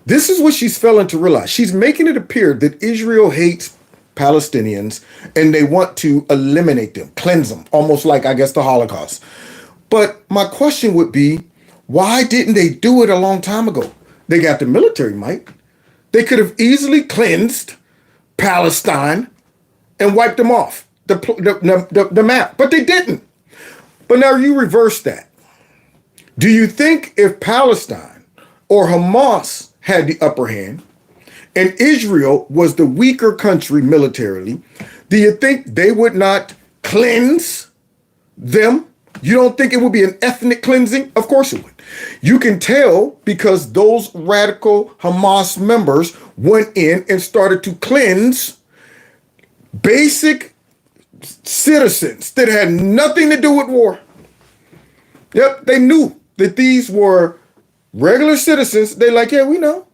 this is what she's failing to realize. She's making it appear that Israel hates Palestinians and they want to eliminate them, cleanse them, almost like, I guess, the Holocaust. But my question would be, why didn't they do it a long time ago? They got the military might. They could have easily cleansed Palestine and wiped them off the map, but they didn't. But now you reverse that. Do you think if Palestine or Hamas had the upper hand and Israel was the weaker country militarily, do you think they would not cleanse them? You don't think it would be an ethnic cleansing? Of course it would. You can tell because those radical Hamas members went in and started to cleanse basic citizens that had nothing to do with war. Yep, they knew that these were regular citizens. They like, yeah, we know.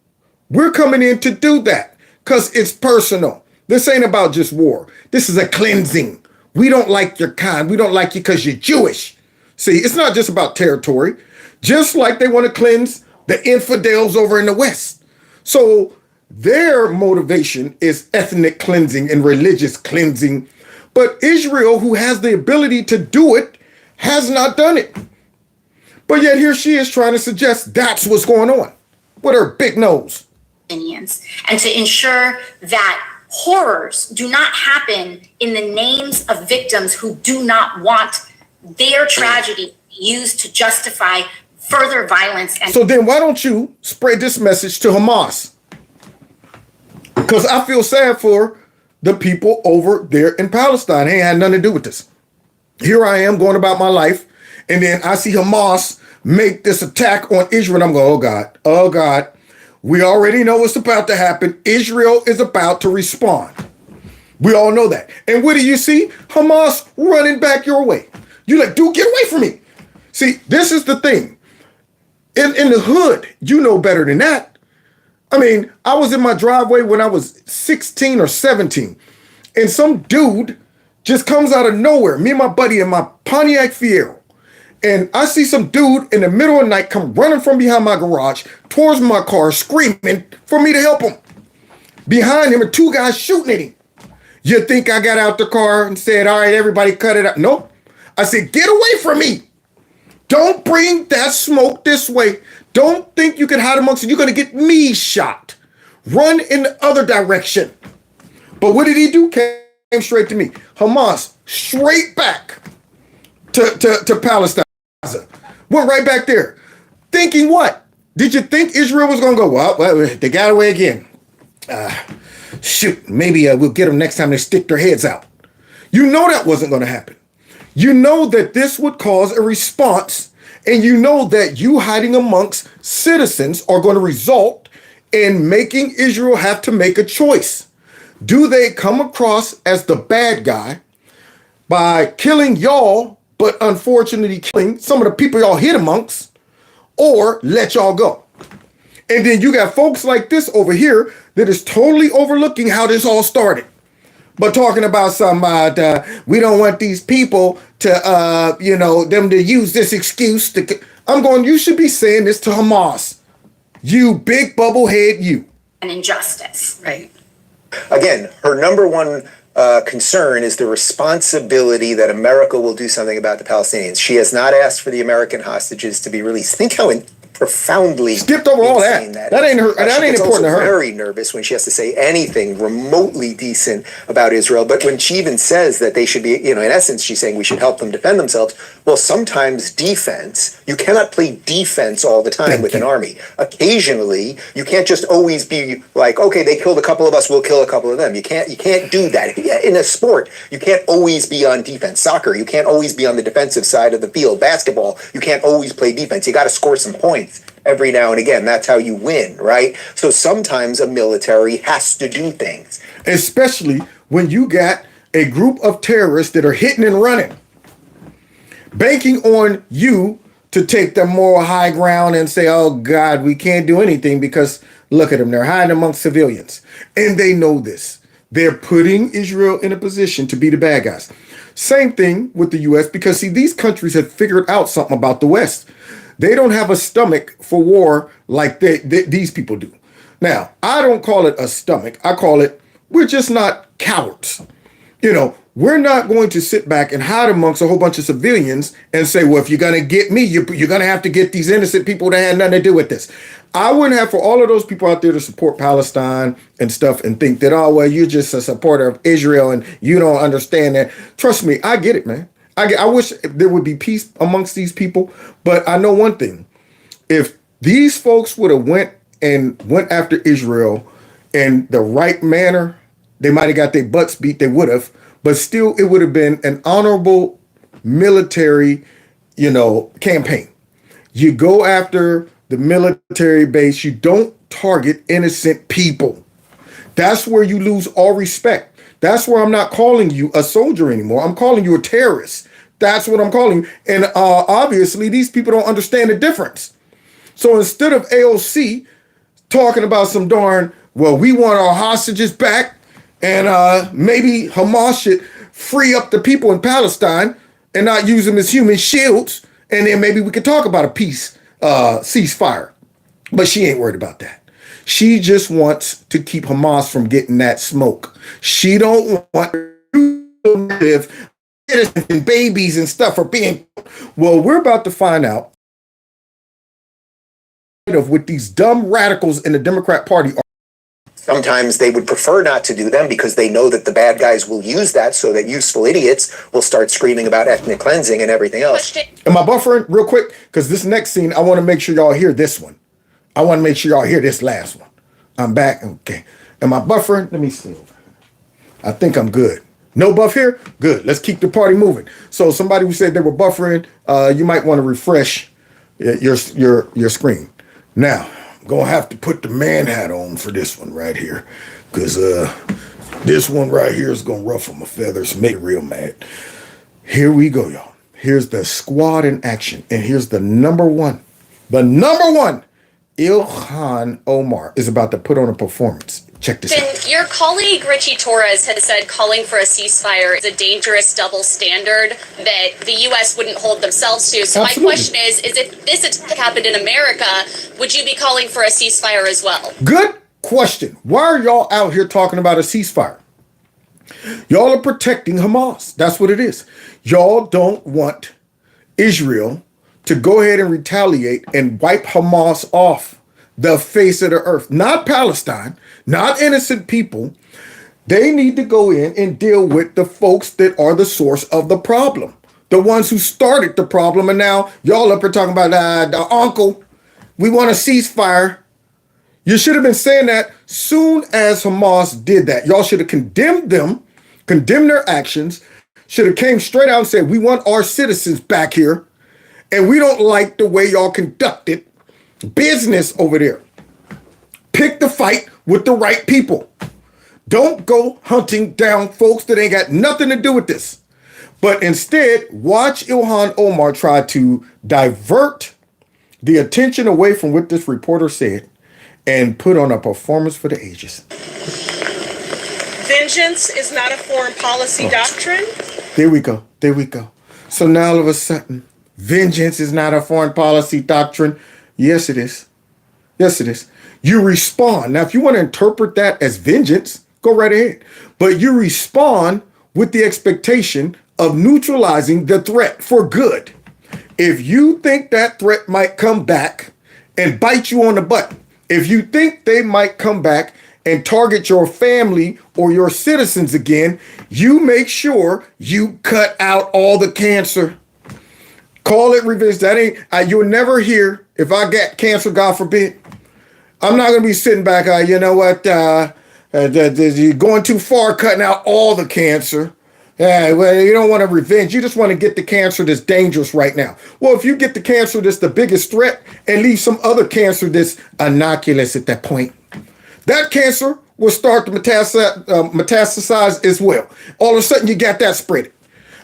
We're coming in to do that because it's personal. This ain't about just war. This is a cleansing. We don't like your kind. We don't like you because you're Jewish. See, it's not just about territory. Just like they want to cleanse the infidels over in the West. So their motivation is ethnic cleansing and religious cleansing. But Israel, who has the ability to do it, has not done it. But yet here she is trying to suggest that's what's going on. with her big nose. And to ensure that horrors do not happen in the names of victims who do not want their tragedy used to justify further violence. And so then why don't you spread this message to Hamas? Because I feel sad for the people over there in Palestine. It ain't had nothing to do with this. Here I am going about my life, and then I see Hamas make this attack on Israel, and I'm going, oh God, we already know what's about to happen. Israel is about to respond. We all know that. And what do you see? Hamas running back your way. You're like, dude, get away from me. See, this is the thing. In the hood, you know better than that. I mean, I was in my driveway when I was 16 or 17, and some dude just comes out of nowhere, me and my buddy in my Pontiac Fiero, and I see some dude in the middle of the night come running from behind my garage towards my car, screaming for me to help him. Behind him are two guys shooting at him. You think I got out the car and said, all right, everybody cut it up? Nope. I said, get away from me. Don't bring that smoke this way. Don't think you can hide amongst it. You're going to get me shot. Run in the other direction. But what did he do? Came straight to me. Hamas, straight back to Palestine. Went right back there. Thinking what? Did you think Israel was going to go, well, they got away again. Shoot, maybe we'll get them next time they stick their heads out. You know that wasn't going to happen. You know that this would cause a response, and you know that you hiding amongst citizens are going to result in making Israel have to make a choice. Do they come across as the bad guy by killing y'all, but unfortunately killing some of the people y'all hid amongst, or let y'all go? And then you got folks like this over here that is totally overlooking how this all started. But talking about we don't want these people to, them to use this excuse to. I'm going, you should be saying this to Hamas. You big bubblehead, you. An injustice. Right. Again, her number one concern is the responsibility that America will do something about the Palestinians. She has not asked for the American hostages to be released. Think how profoundly skipped over all that. That ain't her. That ain't important to her. Very nervous when she has to say anything remotely decent about Israel. But when she even says that they should be, in essence, she's saying we should help them defend themselves. Well, sometimes defense. You cannot play defense all the time with an army. Occasionally, you can't just always be like, okay, they killed a couple of us, we'll kill a couple of them. You can't do that in a sport. You can't always be on defense. Soccer, you can't always be on the defensive side of the field. Basketball, you can't always play defense. You got to score some points every now and again. That's how you win, right? So sometimes a military has to do things. Especially when you got a group of terrorists that are hitting and running, banking on you to take the moral high ground and say, oh God, we can't do anything because look at them. They're hiding amongst civilians. And they know this. They're putting Israel in a position to be the bad guys. Same thing with the U.S. because, see, these countries have figured out something about the West. They don't have a stomach for war like these people do. Now, I don't call it a stomach. I call it, we're just not cowards. We're not going to sit back and hide amongst a whole bunch of civilians and say, well, if you're going to get me, you're going to have to get these innocent people that had nothing to do with this. I wouldn't have for all of those people out there to support Palestine and stuff and think that, oh, well, you're just a supporter of Israel and you don't understand that. Trust me, I get it, man. I wish there would be peace amongst these people, but I know one thing. If these folks would have went after Israel in the right manner, they might have got their butts beat, they would have, but still it would have been an honorable military, campaign. You go after the military base, you don't target innocent people. That's where you lose all respect. That's where I'm not calling you a soldier anymore. I'm calling you a terrorist. That's what I'm calling you. And obviously, these people don't understand the difference. So instead of AOC talking about some darn, well, we want our hostages back, and maybe Hamas should free up the people in Palestine and not use them as human shields, and then maybe we could talk about a peace ceasefire. But she ain't worried about that. She just wants to keep Hamas from getting that smoke. She don't want to live and babies and stuff are being. Well, we're about to find out with these dumb radicals in the Democrat Party. Sometimes they would prefer not to do them because they know that the bad guys will use that so that useful idiots will start screaming about ethnic cleansing and everything else. Am I buffering real quick? Because this next scene, I want to make sure y'all hear this one. I want to make sure y'all hear this last one. I'm back. Okay. Am I buffering? Let me see. I think I'm good. No buff here? Good. Let's keep the party moving. So somebody who said they were buffering, you might want to refresh your screen. Now, I'm going to have to put the man hat on for this one right here. Because this one right here is going to ruffle my feathers, make me real mad. Here we go, y'all. Here's the squad in action. And here's the number one. The number one. Ilhan Omar is about to put on a performance. Check this out. Your colleague Richie Torres has said calling for a ceasefire is a dangerous double standard that the U.S. wouldn't hold themselves to. So Absolutely. my question is if this attack happened in America, would you be calling for a ceasefire as well? Good question. Why are y'all out here talking about a ceasefire? Y'all are protecting Hamas. That's what it is. Y'all don't want Israel to go ahead and retaliate and wipe Hamas off the face of the earth. Not Palestine, not innocent people. They need to go in and deal with the folks that are the source of the problem. The ones who started the problem, and now y'all up here talking about the uncle. We want a ceasefire. You should have been saying that soon as Hamas did that. Y'all should have condemned them, condemned their actions, should have came straight out and said, we want our citizens back here, and we don't like the way y'all conducted business over there. Pick the fight with the right people. Don't go hunting down folks that ain't got nothing to do with this. But instead, watch Ilhan Omar try to divert the attention away from what this reporter said and put on a performance for the ages. Vengeance is not a foreign policy doctrine. There we go. There we go. So now all of a sudden, vengeance is not a foreign policy doctrine. Yes, it is. Yes, it is. You respond. Now, if you want to interpret that as vengeance, go right ahead. But you respond with the expectation of neutralizing the threat for good. If you think that threat might come back and bite you on the butt, if you think they might come back and target your family or your citizens again, you make sure you cut out all the cancer. Call it revenge. That ain't, you'll never hear, if I get cancer, God forbid, I'm not going to be sitting back, you know what, you're going too far cutting out all the cancer. Well, you don't want to revenge. You just want to get the cancer that's dangerous right now. Well, if you get the cancer that's the biggest threat and leave some other cancer that's innocuous at that point, that cancer will start to metastasize as well. All of a sudden, you got that spread.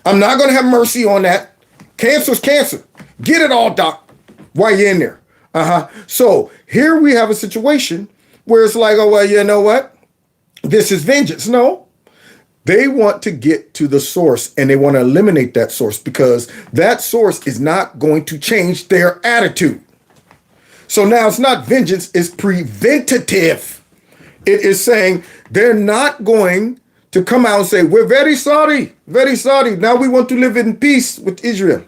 I'm not going to have mercy on that. Cancer's cancer. Get it all, doc, while you're in there. So here we have a situation where it's like, oh, well, you know what? This is vengeance. No. They want to get to the source and they want to eliminate that source because that source is not going to change their attitude. So now it's not vengeance, it's preventative. It is saying they're not going to come out and say, we're very sorry, very sorry. Now we want to live in peace with Israel.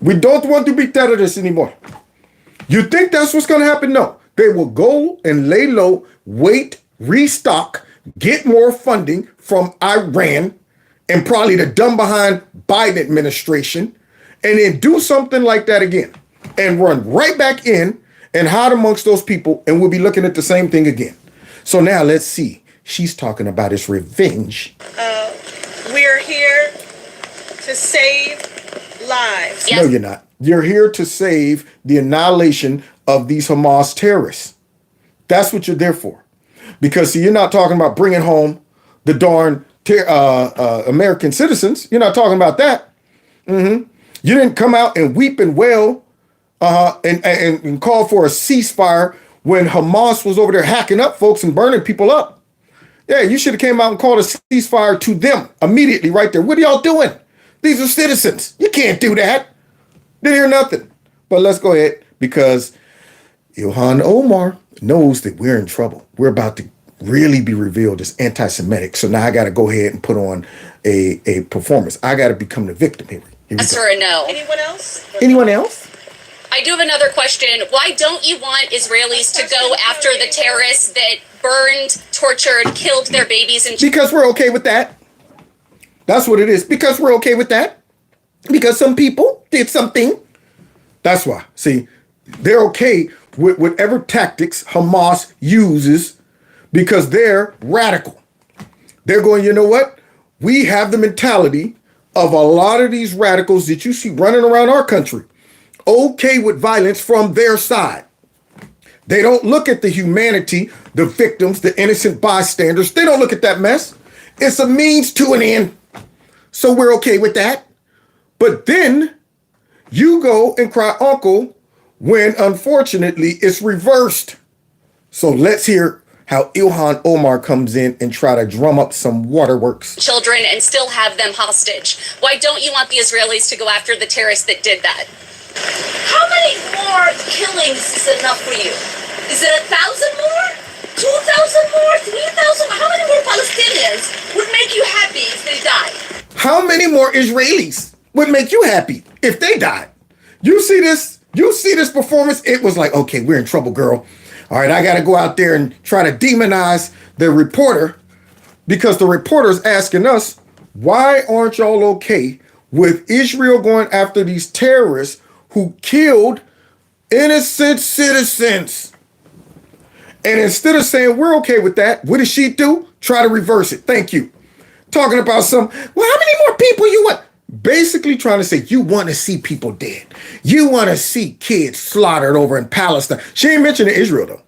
We don't want to be terrorists anymore. You think that's what's going to happen? No. They will go and lay low, wait, restock, get more funding from Iran and probably the dumb behind Biden administration, and then do something like that again and run right back in and hide amongst those people, and we'll be looking at the same thing again. So now let's see. She's talking about his revenge. We are here to save lives. Yes. No, you're not. You're here to save the annihilation of these Hamas terrorists. That's what you're there for. Because, see, you're not talking about bringing home the darn American citizens. You're not talking about that. You didn't come out and weep and wail and call for a ceasefire when Hamas was over there hacking up folks and burning people up. Yeah, you should have came out and called a ceasefire to them immediately right there. What are y'all doing? These are citizens. You can't do that. Didn't hear nothing. But let's go ahead because Ilhan Omar knows that we're in trouble. We're about to really be revealed as anti-Semitic. So now I got to go ahead and put on a performance. I got to become the victim here. Yes or a no? Anyone else? Anyone else? I do have another question. Why don't you want Israelis to go after the terrorists that burned, tortured, killed their babies and Because we're okay with that. That's what it is. Because we're okay with that. Because some people did something. That's why. See, they're okay with whatever tactics Hamas uses because they're radical. They're going, you know what? We have the mentality of a lot of these radicals that you see running around our country, okay with violence from their side. They don't look at the humanity, the victims, the innocent bystanders. They don't look at that mess. It's a means to an end. So we're okay with that. But then you go and cry uncle when unfortunately it's reversed. So let's hear how Ilhan Omar comes in and try to drum up some waterworks. children and still have them hostage. Why don't you want the Israelis to go after the terrorists that did that? How many more killings is enough for you? Is it 1,000 more? 2,000 more? 3,000? How many more Palestinians would make you happy if they died? How many more Israelis would make you happy if they died? You see this? You see this performance? It was like, okay, we're in trouble, girl. All right, I got to go out there and try to demonize the reporter because the reporter is asking us, why aren't y'all okay with Israel going after these terrorists who killed innocent citizens? And instead of saying we're okay with that, what does she do? Try to reverse it. Thank you. Talking about well, how many more people you want? Basically trying to say you want to see people dead. You want to see kids slaughtered over in Palestine. She ain't mentioning Israel though.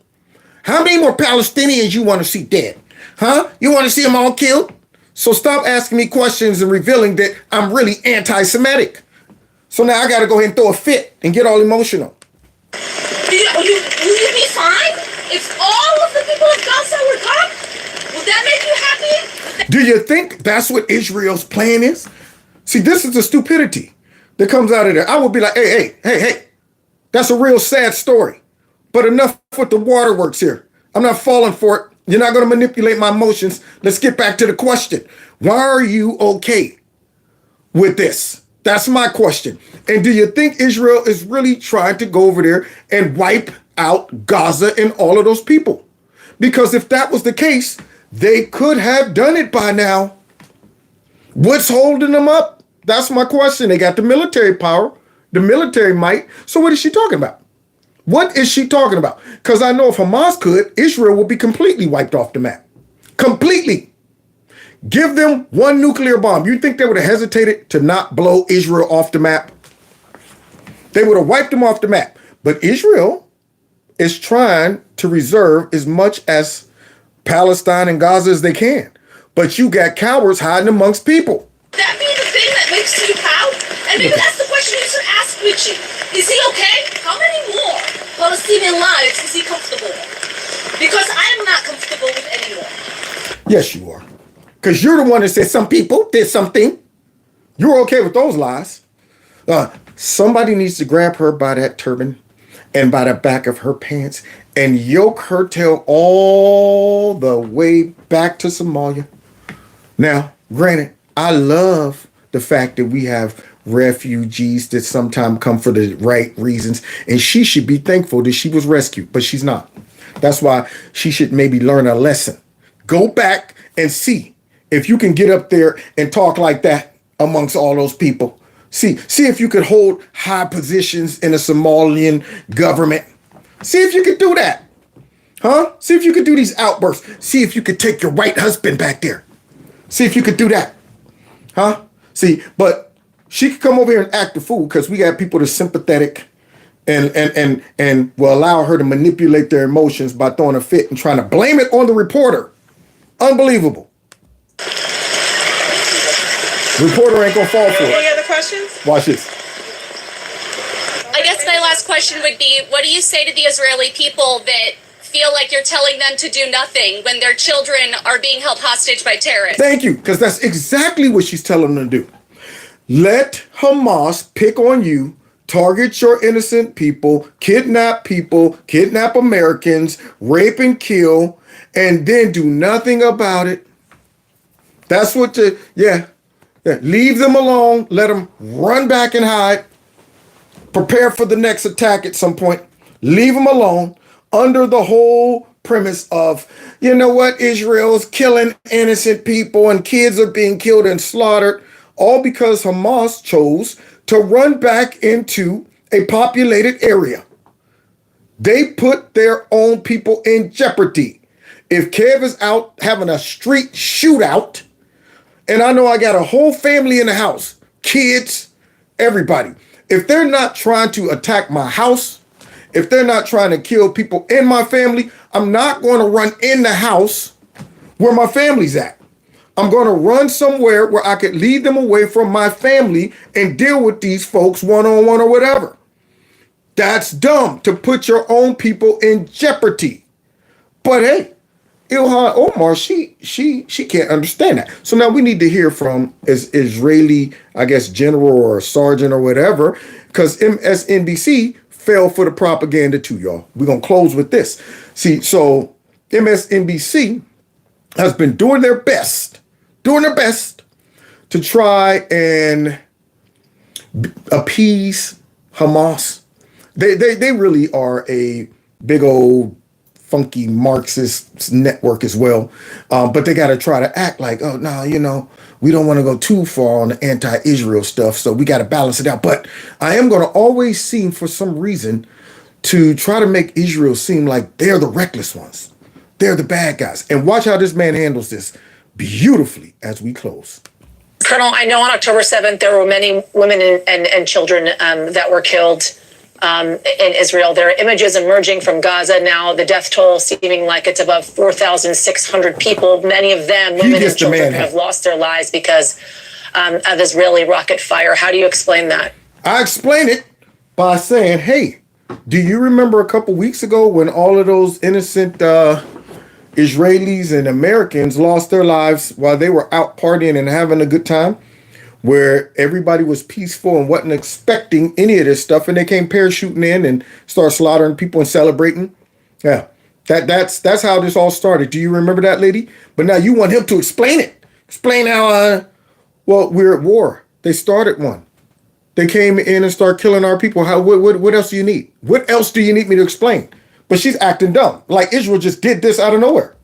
How many more Palestinians you want to see dead? Huh? You want to see them all killed? So stop asking me questions and revealing that I'm really anti-Semitic. So now I got to go ahead and throw a fit and get all emotional. Will you be fine if all of the people of Gaza were gone? Would that make you happy? Do you think that's what Israel's plan is? See, this is the stupidity that comes out of there. I would be like, hey, that's a real sad story. But enough with the waterworks here. I'm not falling for it. You're not going to manipulate my emotions. Let's get back to the question. Why are you okay with this? That's my question. And do you think Israel is really trying to go over there and wipe out Gaza and all of those people? Because if that was the case, they could have done it by now. What's holding them up? That's my question. They got the military power, the military might. So what is she talking about? What is she talking about? Because I know if Hamas could, Israel would be completely wiped off the map. Completely. Give them one nuclear bomb. You think they would have hesitated to not blow Israel off the map? They would have wiped them off the map. But Israel is trying to reserve as much as Palestine and Gaza as they can. But you got cowards hiding amongst people. That be the thing that makes you proud? And maybe that's the question you should ask Richie. Is he okay? How many more Palestinian lives is he comfortable with? Because I'm not comfortable with any more. Yes, you are. Because you're the one that said some people did something. You're okay with those lies. Somebody needs to grab her by that turban and by the back of her pants and yoke her tail all the way back to Somalia. Now, granted, I love the fact that we have refugees that sometimes come for the right reasons, and she should be thankful that she was rescued, but she's not. That's why she should maybe learn a lesson. Go back and see if you can get up there and talk like that amongst all those people. See if you could hold high positions in the Somalian government. See if you could do that. Huh? See if you could do these outbursts. See if you could take your white husband back there. See if you could do that. Huh? See, but she could come over here and act the fool because we got people that's sympathetic and will allow her to manipulate their emotions by throwing a fit and trying to blame it on the reporter. Unbelievable. Reporter ain't gonna fall for it. Any other questions? Watch this. I guess my last question would be, what do you say to the Israeli people that feel like you're telling them to do nothing when their children are being held hostage by terrorists? Thank you, because that's exactly what she's telling them to do. Let Hamas pick on you, target your innocent people, kidnap Americans, rape and kill, and then do nothing about it. That's what yeah. Leave them alone. Let them run back and hide. Prepare for the next attack at some point. Leave them alone under the whole premise of, you know what, Israel's killing innocent people and kids are being killed and slaughtered, all because Hamas chose to run back into a populated area. They put their own people in jeopardy. If Kev is out having a street shootout, and I know I got a whole family in the house, kids, everybody. If they're not trying to attack my house, if they're not trying to kill people in my family, I'm not going to run in the house where my family's at. I'm going to run somewhere where I could lead them away from my family and deal with these folks one-on-one or whatever. That's dumb to put your own people in jeopardy. But hey, Ilhan Omar, she can't understand that. So now we need to hear from Israeli, I guess, general or sergeant or whatever, because MSNBC fell for the propaganda too, y'all. We're going to close with this. See, so MSNBC has been doing their best to try and appease Hamas. They really are a big old funky Marxist network as well. But they got to try to act like, oh, no, you know, we don't want to go too far on the anti-Israel stuff. So we got to balance it out. But I am going to always seem for some reason to try to make Israel seem like they're the reckless ones. They're the bad guys. And watch how this man handles this beautifully as we close. Colonel, I know on October 7th, there were many women and children that were killed in Israel. There are images emerging from Gaza now, the death toll seeming like it's above 4,600 people. Many of them, women and children, have lost their lives because of Israeli rocket fire. How do you explain that? I explain it by saying, hey, do you remember a couple weeks ago when all of those innocent Israelis and Americans lost their lives while they were out partying and having a good time? Where everybody was peaceful and wasn't expecting any of this stuff, and they came parachuting in and started slaughtering people and celebrating. Yeah, that's how this all started. Do you remember that, lady? But now you want him to explain it. Explain how, well, we're at war. They started one. They came in and started killing our people. What else do you need? What else do you need me to explain? But she's acting dumb. Like Israel just did this out of nowhere.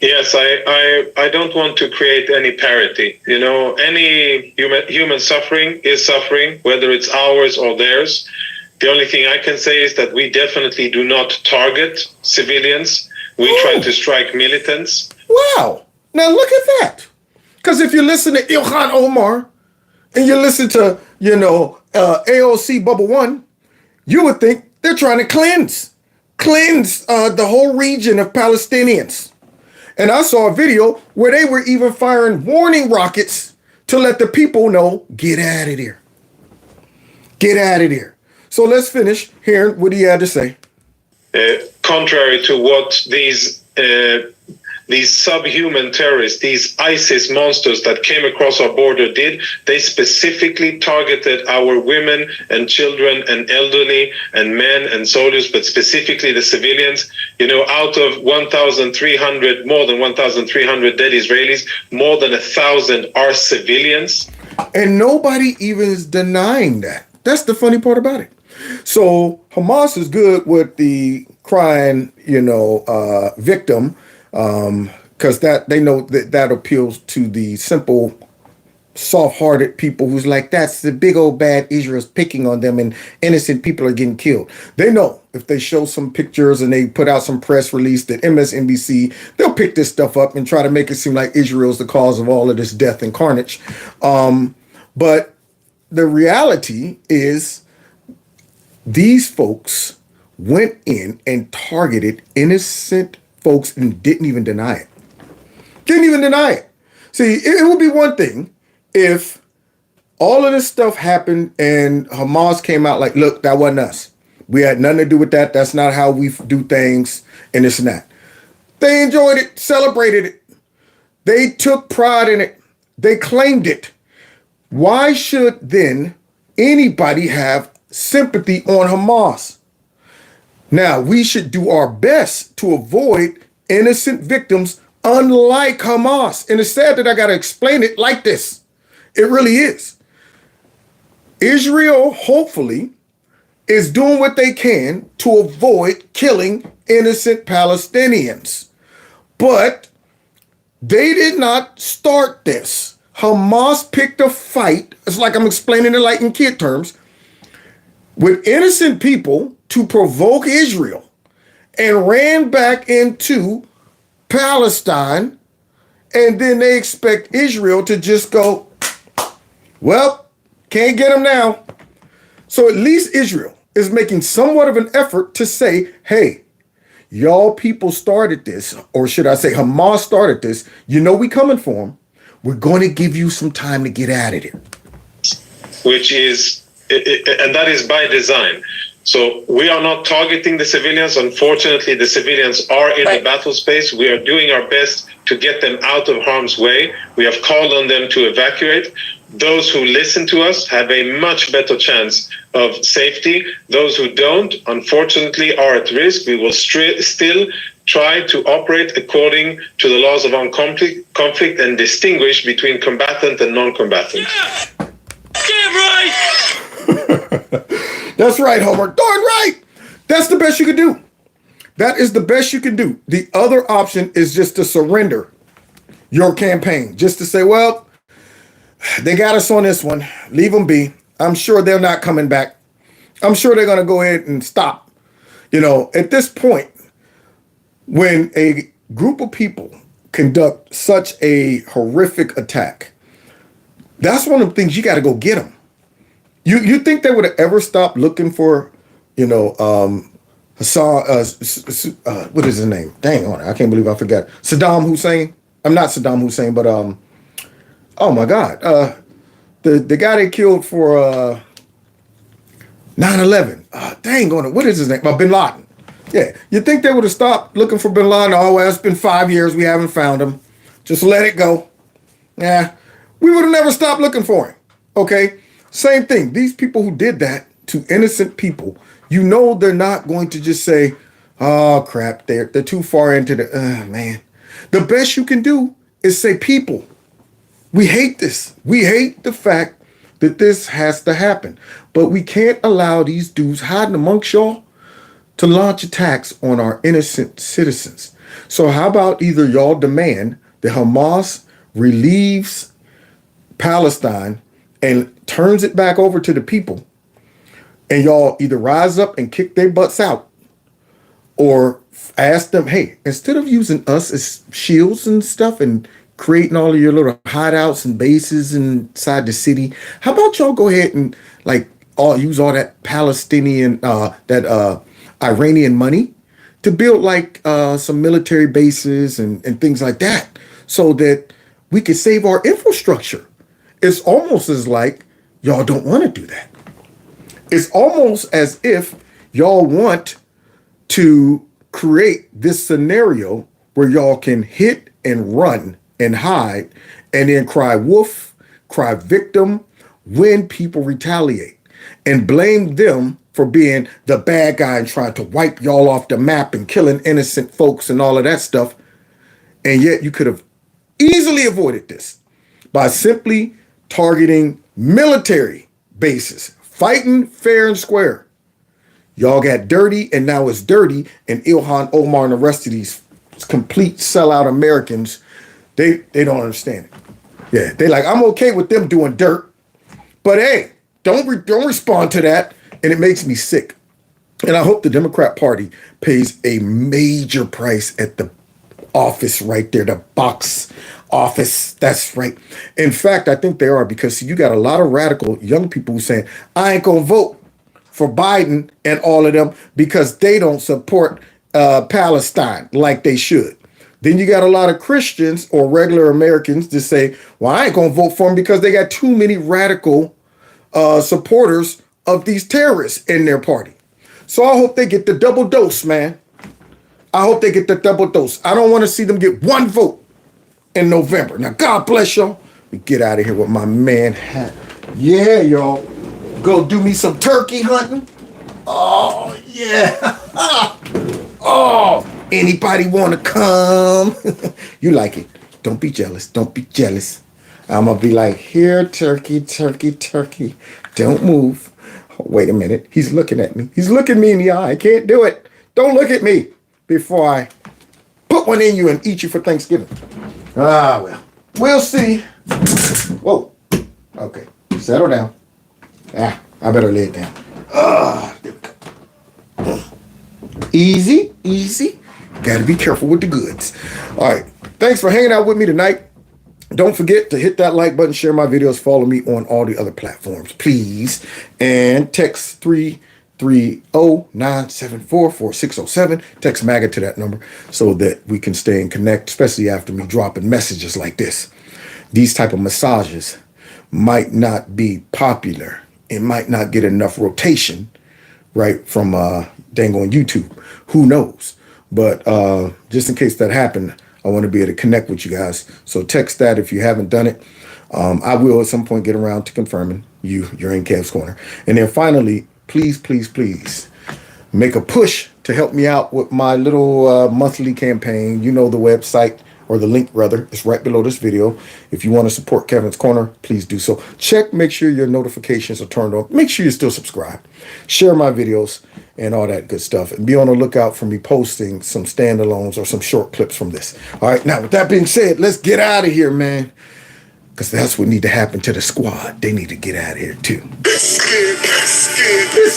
Yes, I don't want to create any parity. You know, any human suffering is suffering, whether it's ours or theirs. The only thing I can say is that we definitely do not target civilians. We try to strike militants. Wow. Now look at that. Because if you listen to Ilhan Omar and you listen to, AOC Bubble One, you would think they're trying to cleanse the whole region of Palestinians. And I saw a video where they were even firing warning rockets to let the people know, get out of there. Get out of there. So let's finish hearing what he had to say. Contrary to what these subhuman terrorists, these ISIS monsters that came across our border did, they specifically targeted our women and children and elderly and men and soldiers, but specifically the civilians. Out of 1,300, more than 1,300 dead Israelis, more than 1,000 are civilians. And nobody even is denying that. That's the funny part about it. So Hamas is good with the crying, victim, because that they know that appeals to the simple, soft-hearted people who's like, that's the big old bad Israel's picking on them and innocent people are getting killed. They know if they show some pictures and they put out some press release that MSNBC, they'll pick this stuff up and try to make it seem like Israel's the cause of all of this death and carnage. But the reality is these folks went in and targeted innocent folks and didn't even deny it. Didn't even deny it. See, it would be one thing if all of this stuff happened and Hamas came out like, look, that wasn't us. We had nothing to do with that. That's not how we do things and this and that. They enjoyed it, celebrated it. They took pride in it. They claimed it. Why should then anybody have sympathy on Hamas? Now, we should do our best to avoid innocent victims unlike Hamas. And it's sad that I got to explain it like this. It really is. Israel, hopefully, is doing what they can to avoid killing innocent Palestinians. But they did not start this. Hamas picked a fight, it's like I'm explaining it like in kid terms, with innocent people to provoke Israel and ran back into Palestine, and then they expect Israel to just go, well, can't get them now. So at least Israel is making somewhat of an effort to say, hey, y'all people started this, or should I say Hamas started this. You know we coming for them. We're going to give you some time to get out of there. Which is, and that is by design. So we are not targeting the civilians. Unfortunately, the civilians are in the battle space. We are doing our best to get them out of harm's way. We have called on them to evacuate. Those who listen to us have a much better chance of safety. Those who don't, unfortunately, are at risk. We will still try to operate according to the laws of armed conflict and distinguish between combatant and non-combatant. Yeah. Damn right! That's right, Homer. Darn right! That's the best you can do. That is the best you can do. The other option is just to surrender your campaign. Just to say, well, they got us on this one. Leave them be. I'm sure they're not coming back. I'm sure they're going to go ahead and stop. You know, at this point, when a group of people conduct such a horrific attack, that's one of the things you got to go get them. You think they would have ever stopped looking for, you know, Hassan, what is his name? Dang on it. I can't believe I forgot. Saddam Hussein. I'm not Saddam Hussein, but oh my God. The guy they killed for 9/11. Dang on it. What is his name? Bin Laden. Yeah. You think they would have stopped looking for Bin Laden? Oh, well, it's been 5 years. We haven't found him. Just let it go. Yeah. We would have never stopped looking for him. Okay. Same thing. These people who did that to innocent people, you know they're not going to just say, oh, crap, they're too far into the, man. The best you can do is say, people, we hate this. We hate the fact that this has to happen. But we can't allow these dudes hiding amongst y'all to launch attacks on our innocent citizens. So how about either y'all demand that Hamas relieves Palestine and turns it back over to the people, and y'all either rise up and kick their butts out, or ask them, hey, instead of using us as shields and stuff and creating all of your little hideouts and bases inside the city, how about y'all go ahead and use all that Palestinian, Iranian money to build some military bases and things like that, so that we can save our infrastructure. It's almost as like y'all don't want to do that. It's almost as if y'all want to create this scenario where y'all can hit and run and hide and then cry wolf, cry victim when people retaliate, and blame them for being the bad guy and trying to wipe y'all off the map and killing innocent folks and all of that stuff. And yet you could have easily avoided this by simply targeting military bases, fighting fair and square. Y'all got dirty, and now it's dirty, and Ilhan Omar and the rest of these complete sellout Americans, they don't understand it. Yeah, they like, I'm okay with them doing dirt, but hey, don't respond to that, and it makes me sick. And I hope the Democrat Party pays a major price at the office right there, the box office. That's right. In fact, I think they are, because you got a lot of radical young people who saying, I ain't gonna vote for Biden and all of them because they don't support Palestine like they should. Then you got a lot of Christians or regular Americans that say, well, I ain't gonna vote for them because they got too many radical supporters of these terrorists in their party. So I hope they get the double dose, man. I hope they get the double dose. I don't want to see them get one vote in November. Now, God bless y'all. We get out of here with my man hat. Yeah, y'all. Go do me some turkey hunting. Oh, yeah. Oh, anybody want to come? You like it. Don't be jealous. Don't be jealous. I'm going to be like, here, turkey, turkey, turkey. Don't move. Wait a minute. He's looking at me. He's looking me in the eye. I can't do it. Don't look at me before I put one in you and eat you for Thanksgiving. Ah, well. We'll see. Whoa. Okay. Settle down. I better lay it down. There we go. Easy, easy. Got to be careful with the goods. All right. Thanks for hanging out with me tonight. Don't forget to hit that like button, share my videos, follow me on all the other platforms, please. And text 330-974-4607. Text MAGA to that number so that we can stay and connect, especially after me dropping messages like this. These type of massages might not be popular. It might not get enough rotation, right, from dang on YouTube. Who knows? But just in case that happened, I want to be able to connect with you guys. So text that if you haven't done it. I will at some point get around to confirming you're in Kev's Corner. And then finally, please, please, please make a push to help me out with my little monthly campaign. You know the website, or the link rather, is right below this video. If you want to support Kevin's Corner, please do so. Make sure your notifications are turned on. Make sure you're still subscribed. Share my videos and all that good stuff. And be on the lookout for me posting some standalones or some short clips from this. All right, now with that being said, let's get out of here, man. Because that's what need to happen to the squad. They need to get out of here too. This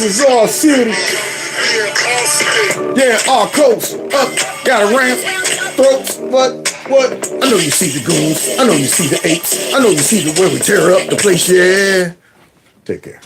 is our city. Yeah, our coast. Up, got a ramp. Throats, what? I know you see the goons. I know you see the apes. I know you see the way we tear up the place, yeah. Take care.